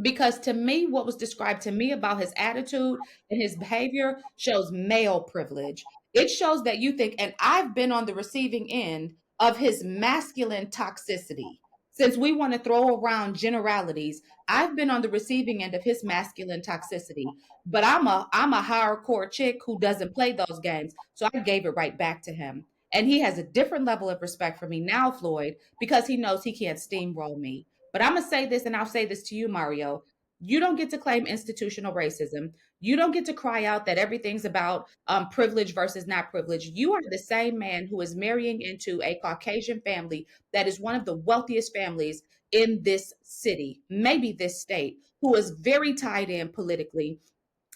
because to me, what was described to me about his attitude and his behavior shows male privilege. It shows that you think, and I've been on the receiving end of his masculine toxicity. Since we want to throw around generalities, I've been on the receiving end of his masculine toxicity. But I'm a hardcore chick who doesn't play those games. So I gave it right back to him. And he has a different level of respect for me now, Floyd, because he knows he can't steamroll me. But I'm going to say this, and I'll say this to you, Mario. You don't get to claim institutional racism. You don't get to cry out that everything's about privilege versus not privilege. You are the same man who is marrying into a Caucasian family that is one of the wealthiest families in this city, maybe this state, who is very tied in politically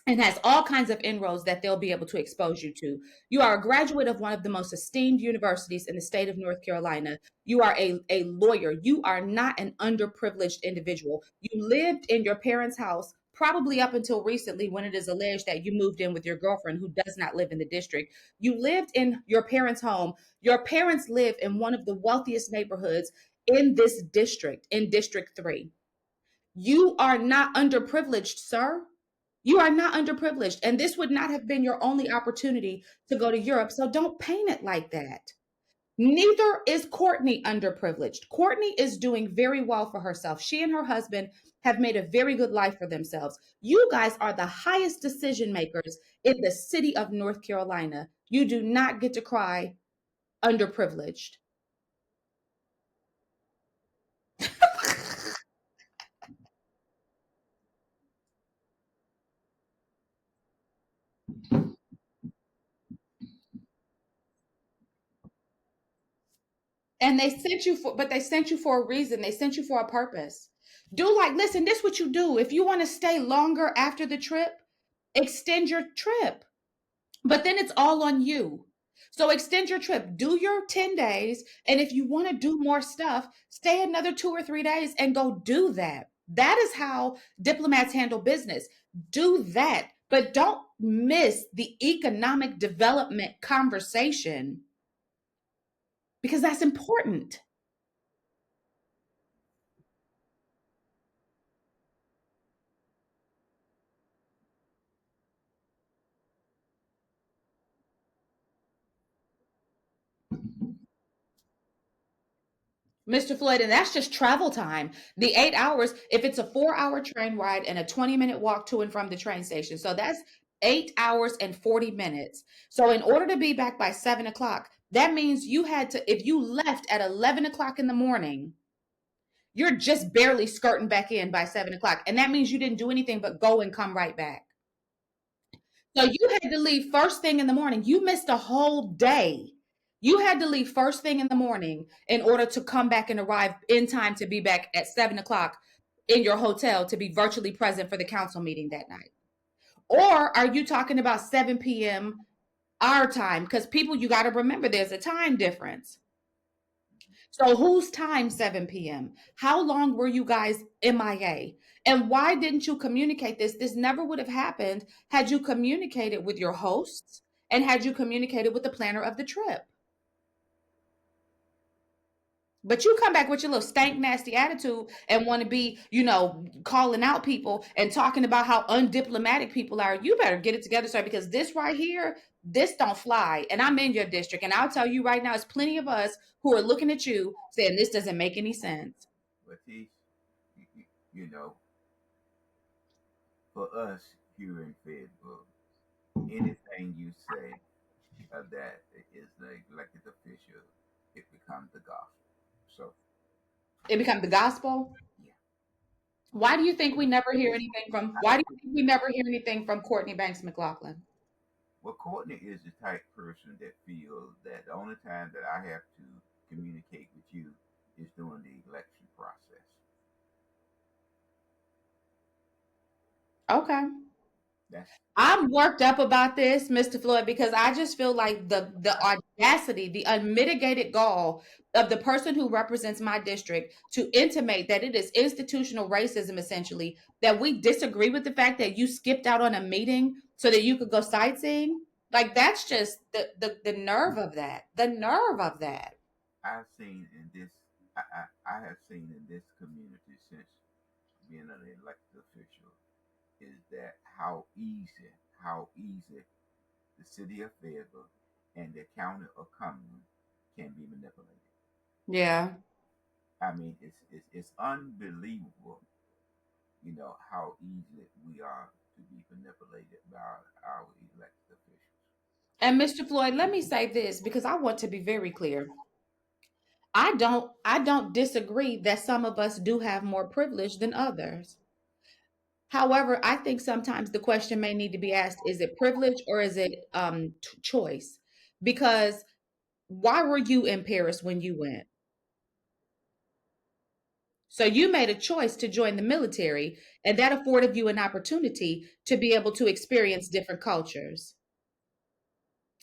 and has all kinds of inroads that they'll be able to expose you to. You are a graduate of one of the most esteemed universities in the state of North Carolina. You are a lawyer. You are not an underprivileged individual. You lived in your parents' house probably up until recently, when it is alleged that you moved in with your girlfriend who does not live in the district. You lived in your parents' home. Your parents live in one of the wealthiest neighborhoods in this district, in District 3. You are not underprivileged, sir. You are not underprivileged. And this would not have been your only opportunity to go to Europe. So don't paint it like that. Neither is Courtney underprivileged. Courtney is doing very well for herself. She and her husband have made a very good life for themselves. You guys are the highest decision makers in the city of North Carolina. You do not get to cry underprivileged. And they sent you for, but they sent you for a reason. They sent you for a purpose. Do like, listen, this is what you do. If you want to stay longer after the trip, extend your trip. But then it's all on you. So extend your trip. Do your 10 days. And if you want to do more stuff, stay another 2 or 3 days and go do that. That is how diplomats handle business. Do that. But don't miss the economic development conversation, because that's important. Mr. Floyd, and that's just travel time. The 8 hours, if it's a 4 hour train ride and a 20-minute walk to and from the train station. So that's 8 hours and 40 minutes. So in order to be back by 7 o'clock, that means you had to, if you left at 11 o'clock in the morning, you're just barely skirting back in by 7 o'clock. And that means you didn't do anything but go and come right back. So you had to leave first thing in the morning. You missed a whole day. You had to leave first thing in the morning in order to come back and arrive in time to be back at 7 o'clock in your hotel to be virtually present for the council meeting that night. Or are you talking about 7 p.m. our time? Because people, you got to remember there's a time difference. So whose time 7 p.m.? How long were you guys MIA? And why didn't you communicate this? This never would have happened had you communicated with your hosts and had you communicated with the planner of the trip. But you come back with your little stank, nasty attitude and want to be, calling out people and talking about how undiplomatic people are. You better get it together, sir, because this right here, this don't fly. And I'm in your district. And I'll tell you right now, it's plenty of us who are looking at you saying this doesn't make any sense. But you know, for us here in Fayetteville, anything you say that is like elected official, it becomes the gospel. So It becomes the gospel. yeah, Why do you think we never hear anything from, why do you think we never hear anything from Courtney Banks McLaughlin? well, Courtney is the type person that feels that the only time that I have to communicate with you is during the election process. Okay. That's I'm worked up about this, Mr. Floyd, because I just feel like the audacity, the unmitigated gall of the person who represents my district to intimate that it is institutional racism, essentially, that we disagree with the fact that you skipped out on a meeting so that you could go sightseeing. Like that's just the nerve of that. The nerve of that. I've seen in this. I have seen in this community since being an elected official is that how easy the city of Fayetteville and the county of Cumberland can be manipulated. Yeah. I mean, it's unbelievable, how easily we are to be manipulated by our elected officials. And Mr. Floyd, let me say this because I want to be very clear. I don't disagree that some of us do have more privilege than others. However, I think sometimes the question may need to be asked, is it privilege or is it choice? Because why were you in Paris when you went? So you made a choice to join the military, and that afforded you an opportunity to be able to experience different cultures.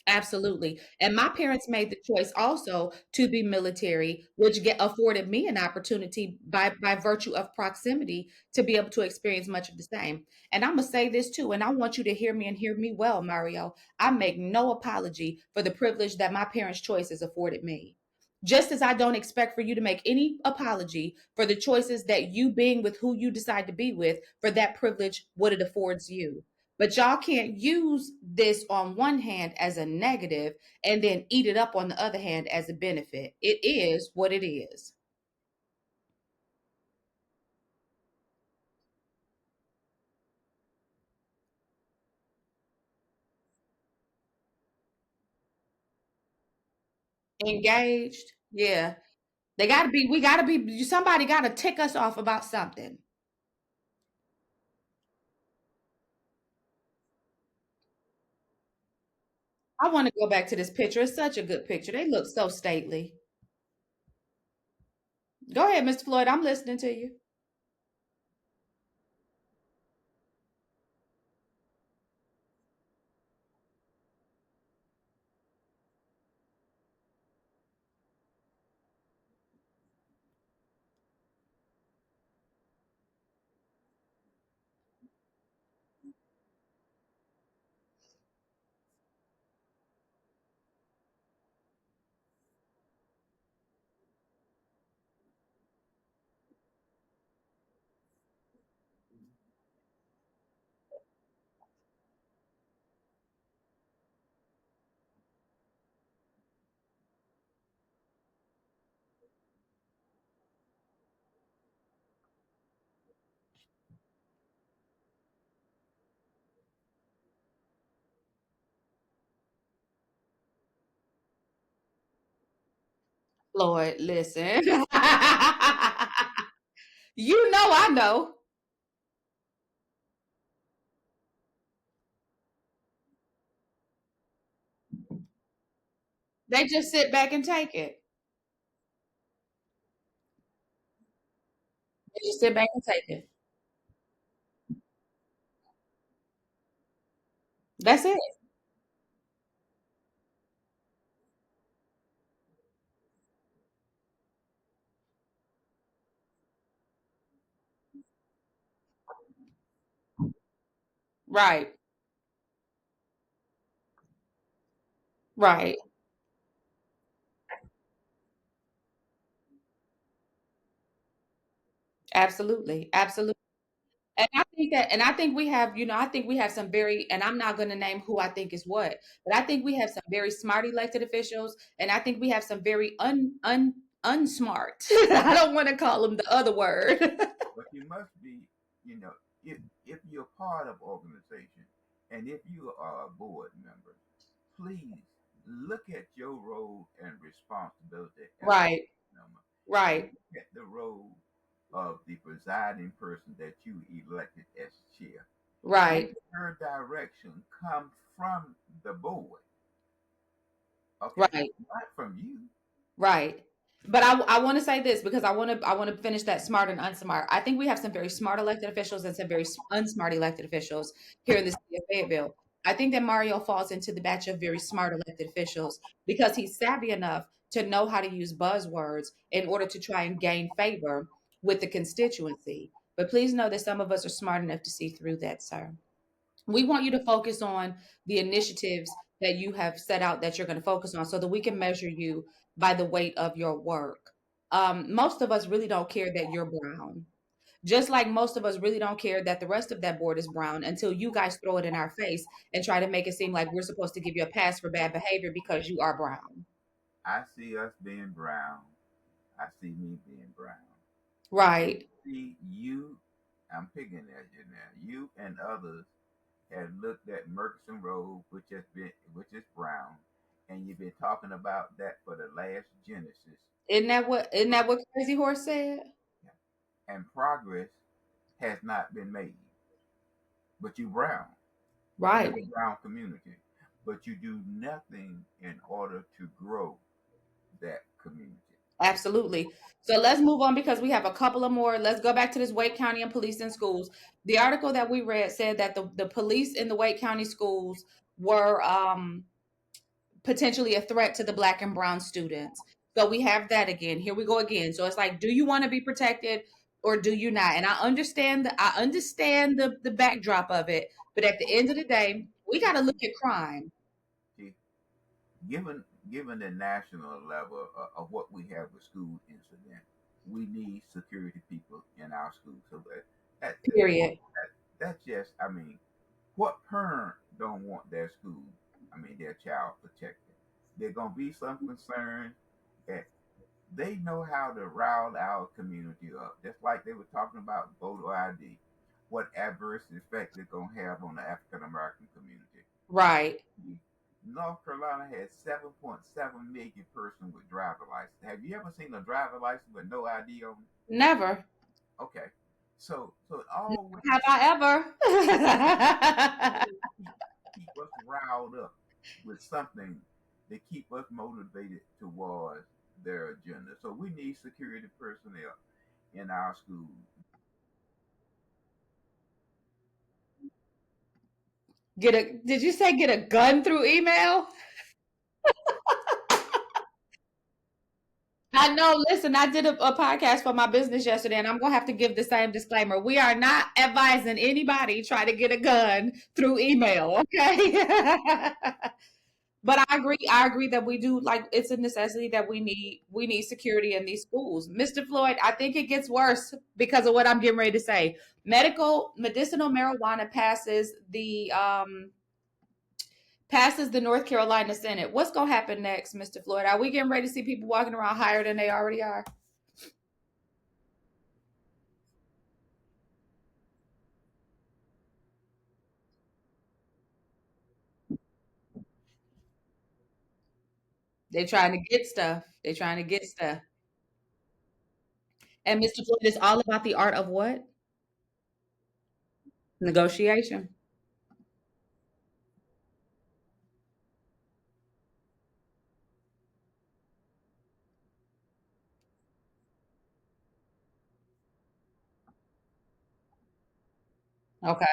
Absolutely. And my parents made the choice also to be military, which afforded me an opportunity by virtue of proximity to be able to experience much of the same. And I'm going to say this too, and I want you to hear me and hear me well, Mario. I make no apology for the privilege that my parents' choices afforded me. Just as I don't expect for you to make any apology for the choices that you being with who you decide to be with for that privilege, what it affords you. But y'all can't use this on one hand as a negative and then eat it up on the other hand as a benefit. It is what it is. Engaged. Yeah. We gotta be, somebody gotta tick us off about something. I want to go back to this picture. It's such a good picture. They look so stately. Go ahead, Mr. Floyd. I'm listening to you. Floyd, listen. You know I know. They just sit back and take it. They just sit back and take it. That's it. Right. Right. Absolutely. Absolutely. And I think we have, I think we have some very, and I'm not going to name who I think is what, but I think we have some very smart elected officials, and I think we have some very unsmart. I don't want to call them the other word. But you must be, you know, if you're part of organization and if you are a board member, please look at your role and responsibility as a Right. board member and Right. look at the role of the presiding person that you elected as chair. And Right. her direction come from the board, okay? Right. Not from you. Right. But I want to say this because I want to finish that smart and unsmart. I think we have some very smart elected officials and some very unsmart elected officials here in the city of Fayetteville. I think that Mario falls into the batch of very smart elected officials because he's savvy enough to know how to use buzzwords in order to try and gain favor with the constituency. But please know that some of us are smart enough to see through that, sir. We want you to focus on the initiatives that you have set out that you're going to focus on so that we can measure you by the weight of your work. Most of us really don't care that you're brown. Just like most of us really don't care that the rest of that board is brown until you guys throw it in our face and try to make it seem like we're supposed to give you a pass for bad behavior because you are brown. I see us being brown. I see me being brown. And Right. see you, I'm picking at you now. You and others have looked at Murchison Road, which is brown, and you've been talking about that for the last Genesis. Isn't that what Crazy Horse said? And progress has not been made. But you brown. You're Right. the brown community. But you do nothing in order to grow that community. Absolutely. So let's move on because we have a couple of more. Let's go back to this Wake County and police in schools. The article that we read said that the police in the Wake County schools were potentially a threat to the black and brown students. So we have that again. Here we go again. So it's like, do you want to be protected or do you not? And I understand the backdrop of it, but at the end of the day, we got to look at crime. See, given given the national level of what we have with school incident, we need security people in our schools. So Period. that's just, I mean, what parent don't want their school, I mean, their child protected? There gonna be some concern that they know how to rile our community up, just like they were talking about voter ID. What adverse effect they're gonna have on the African American community? Right. North Carolina has 7.7 million persons with driver license. Have you ever seen a driver license with no ID on it? Never. Okay, so it always Have I ever? always keep us riled up with something to keep us motivated towards their agenda. So we need security personnel in our schools. Did you say get a gun through email? I know. Listen, I did a podcast for my business yesterday, and I'm gonna have to give the same disclaimer. We are not advising anybody try to get a gun through email, okay? But I agree. I agree that we do like it's a necessity that we need security in these schools. Mr. Floyd, I think it gets worse because of what I'm getting ready to say. Medicinal marijuana passes the North Carolina Senate. What's gonna happen next, Mr. Floyd? Are we getting ready to see people walking around higher than they already are? They're trying to get stuff. They're trying to get stuff. And Mr. Floyd is all about the art of what? Negotiation. Okay.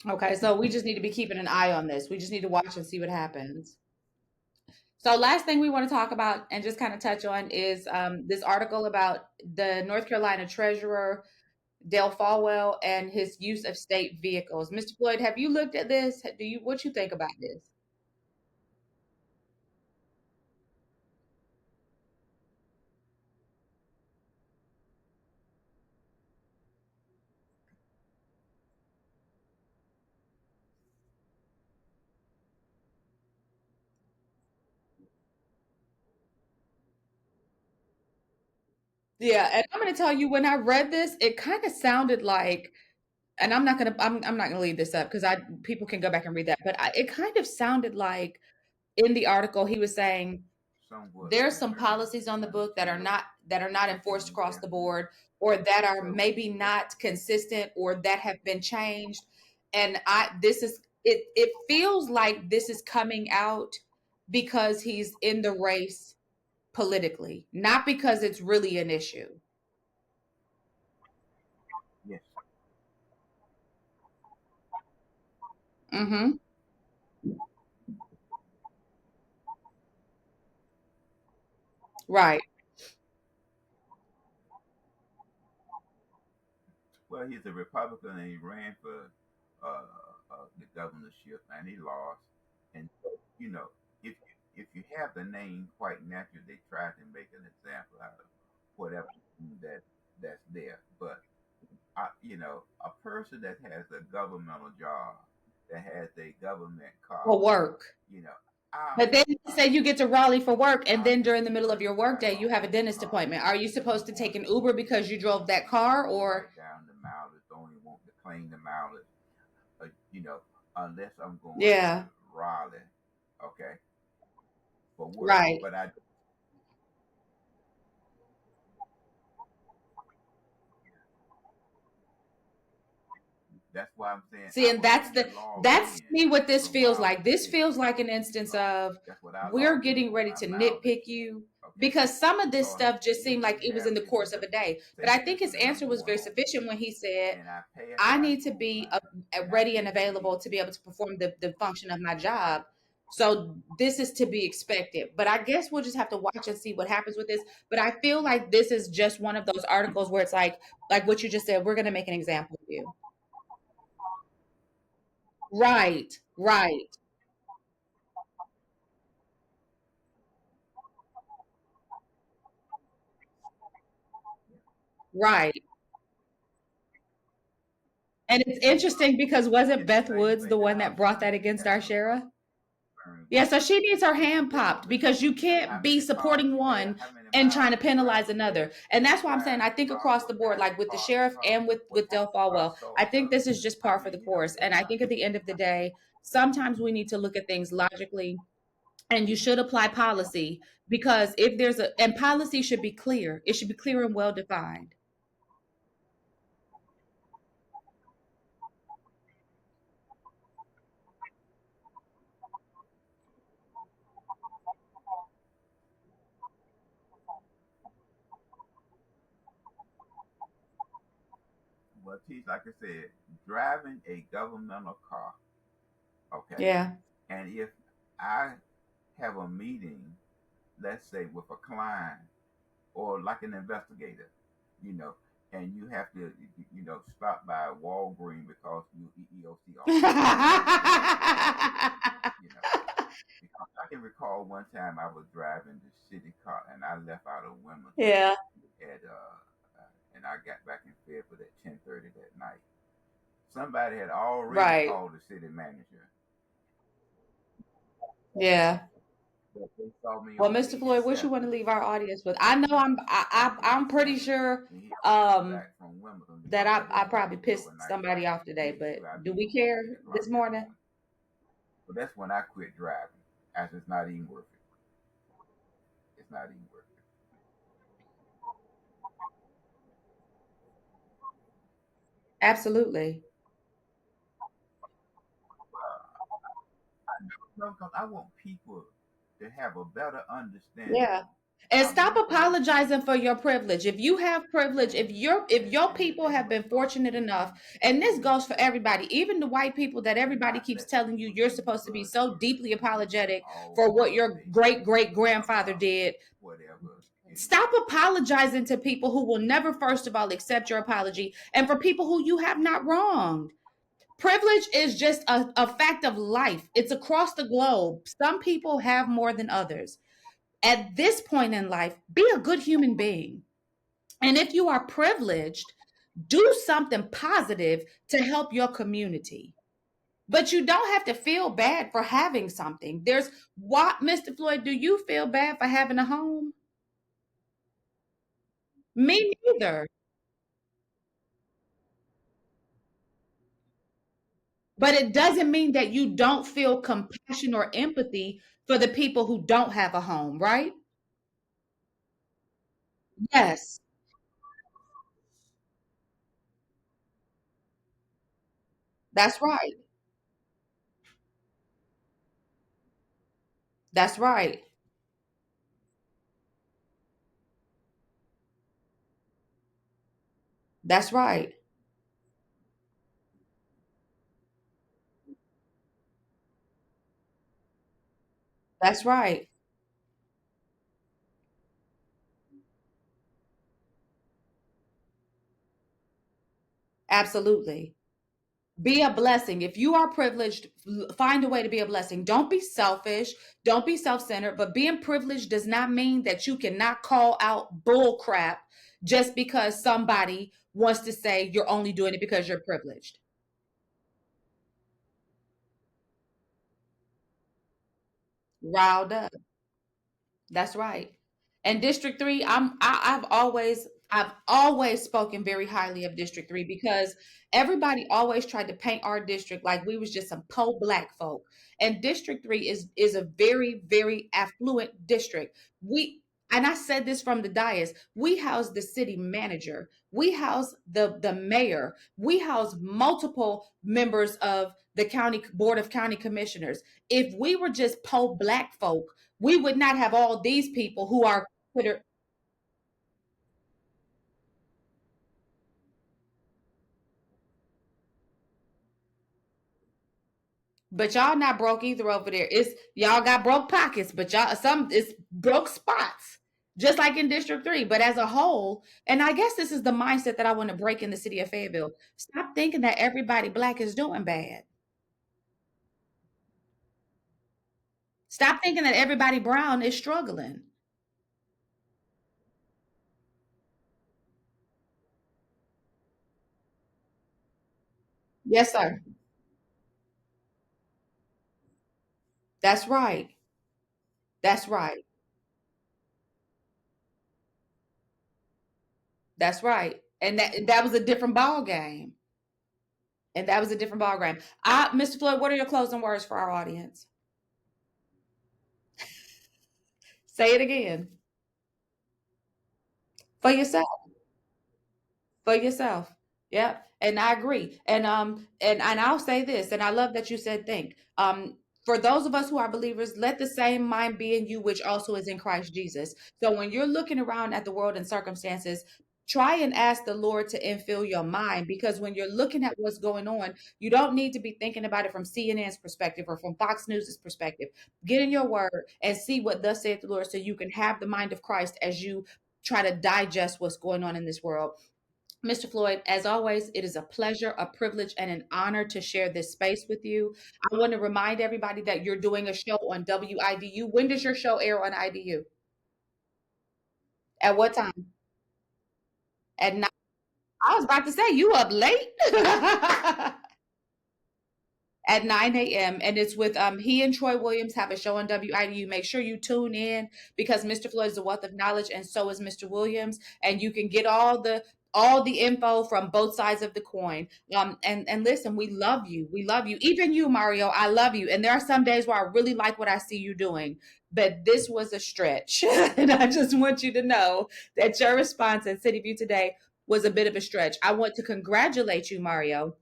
Okay. So we just need to be keeping an eye on this. We just need to watch and see what happens. So last thing we want to talk about and just kind of touch on is this article about the North Carolina treasurer, Dale Falwell, and his use of state vehicles. Mr. Floyd, have you looked at this? What you think about this? Yeah, and I'm going to tell you when I read this, it kind of sounded like, and I'm not gonna leave this up because I people can go back and read that, but it kind of sounded like in the article he was saying somewhat there's some concerning policies on the when book that are not enforced you across have the to. board, or that are So maybe not consistent, or that have been changed. And I this is it feels like this is coming out because he's in the race politically, not because it's really an issue. yes, Mm-hmm. Right. well, he's a Republican and he ran for the governorship and he lost. And so, you know, if you have the name quite natural, they try to make an example out of whatever that that's there. But a person that has a governmental job, that has a government car, For work. you know, I But then say you get to Raleigh for work, and I then just during the middle of prefer your to drive workday, my you have a own dentist car. appointment. Are you If supposed I'm to take going an to Uber because you drove that car, or write down the mileage, only want to claim the mileage, uh, you know, unless I'm going to yeah, Raleigh, okay, for work. right? But I that's why I'm saying See, I and would only log that's in me what this from feels Raleigh like. to This feels Fayetteville like an City instance Council. of That's what I we're log in getting for ready my to mileage. nitpick you Okay, because some of this so stuff just if seemed like you it was have in the a course of a day. But say I for think his instance I'm answer was going very home sufficient when he said, and I pass I my need to food be line and I ready and get to available eat, to be able to perform the function of my right? job. So this is to be expected. But I guess we'll just have to watch and see what happens with this. But I feel like this is just one of those articles where it's like what you just said, we're going to make an example of you. Right, right, right. And it's interesting because wasn't It's the Beth same Woods way the that one our that brought that son against our have sheriff? concerns Yeah, with so she needs her hand popped Redevelopment because you on how can't be many cars supporting you have, one how many and trying miles to you drive penalize a day, another. And and that's why I'm saying drive I think across regardless the of board, how many like with the cars sheriff because and what with Del Falwell, so I think so this is just I par for the mean, course. they're And I not think at the end of the day, sometimes we need to look at things logically, and you should apply policy because if there's a and policy should be clear. It should be clear and well defined. but he's like I said, driving a governmental car, okay, Yeah. and if I have a meeting, let's say with a client or like an investigator, you know, and you have to, stop by Walgreens because you EEOC officer. That's wrong, you know. Because I can recall one time I was driving the city car and I left out of Wilmington yeah. and I got back in Fayetteville at 10:30 that night. Somebody had already Right. called the city manager, Yeah. but they saw me Well, on Mr. East Floyd, what you want to Seventh, leave our audience with? I know I'm East pretty Seventh, sure and he come um back from Wilmington that because I I didn't want probably to stay pissed overnight, so I somebody off today, made but sure I do be we home care 10 o'clock this that morning? morning. So that's when I quit driving, as it's not even worth it. It's not even worth it. Absolutely. No, because I want people to have a better understanding Yeah. And of stop information. apologizing for your privilege. If you have privilege, if your And people they have must been start fortunate enough, teaching and this people goes for everybody, even the white people that to everybody not keeps let the telling you people you're give you supposed to be blood so sugar deeply and get apologetic all for what your motivated great great grandfather about did. whatever Stop anymore. apologizing to people who will never, first of all, accept your apology, and for people who you have not wronged. Privilege is just a fact of life. It's across the globe. Some people have more than others. At this point in life, be a good human being. And if you are privileged, do something positive to help your community. But you don't have to feel bad for having something. There's what, Mr. Floyd, do you feel bad for having a home? Me neither. But it doesn't mean that you don't feel compassion or empathy for the people who don't have a home, right? Yes, that's right. That's right. That's right. That's right. Absolutely. Be a blessing. If you are privileged, find a way to be a blessing. Don't be selfish. Don't be self centered. But being privileged does not mean that you cannot call out bull crap just because somebody wants to say you're only doing it because you're privileged. Riled up. That's right. And District 3, I've always spoken very highly of District 3 because everybody always tried to paint our district like we was just some poor black folk. And District 3 is a very, very affluent district. We and I said this from the dais. We house the city manager. We house the mayor. We house multiple members of the county board of county commissioners. If we were just poor black folk, we would not have all these people who are considered. But y'all not broke either over there. It's y'all got broke pockets, but y'all some it's broke spots. Just like in District 3. But as a whole, and I guess this is the mindset that I want to break in the city of Fayetteville. Stop thinking that everybody black is doing bad. Stop thinking that everybody brown is struggling. Yes, sir. That's right. That's right. That's right. And that was a different ball game. And that was a different ball game. Mr. Floyd, what are your closing words for our audience? Say it again. For yourself. For yourself. Yep. And I agree. And I'll say this, and I love that you said think. For those of us who are believers, let the same mind be in you which also is in Christ Jesus. So when you're looking around at the world and circumstances, try and ask the Lord to infill your mind, because when you're looking at what's going on, you don't need to be thinking about it from CNN's perspective or from Fox News's perspective. Get in your word and see what thus saith the Lord, so you can have the mind of Christ as you try to digest what's going on in this world. Mr. Floyd, as always, it is a pleasure, a privilege, and an honor to share this space with you. I want to remind everybody that you're doing a show on WIDU. When does your show air on IDU? At what time? At night. I was about to say, you up late? At 9 a.m. And it's with he and Troy Williams have a show on WIDU. Make sure you tune in, because Mr. Floyd is a wealth of knowledge, and so is Mr. Williams, and you can get all the info from both sides of the coin. And listen, we love you. We love you. Even you, Mario, I love you. And there are some days where I really like what I see you doing. But this was a stretch. And I just want you to know that your response at City View today was a bit of a stretch. I want to congratulate you, Mario,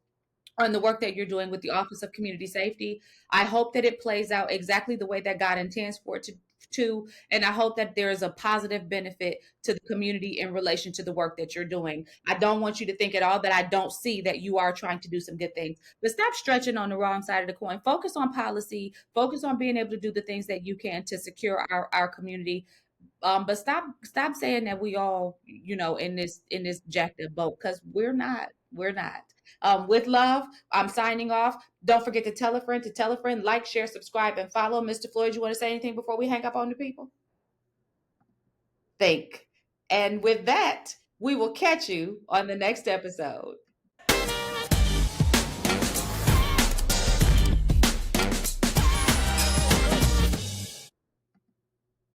on the work that you're doing with the Office of Community Safety. I hope that it plays out exactly the way that God intends for it to, and I hope that there is a positive benefit to the community in relation to the work that you're doing. I don't want you to think at all that I don't see that you are trying to do some good things, but stop stretching on the wrong side of the coin. Focus on policy, focus on being able to do the things that you can to secure our community. But stop saying that we all, in this jacked up boat, because we're not. With love, I'm signing off. Don't forget to tell a friend, like, share, subscribe, and follow. Mr. Floyd, you want to say anything before we hang up on the people? Think. And with that, we will catch you on the next episode.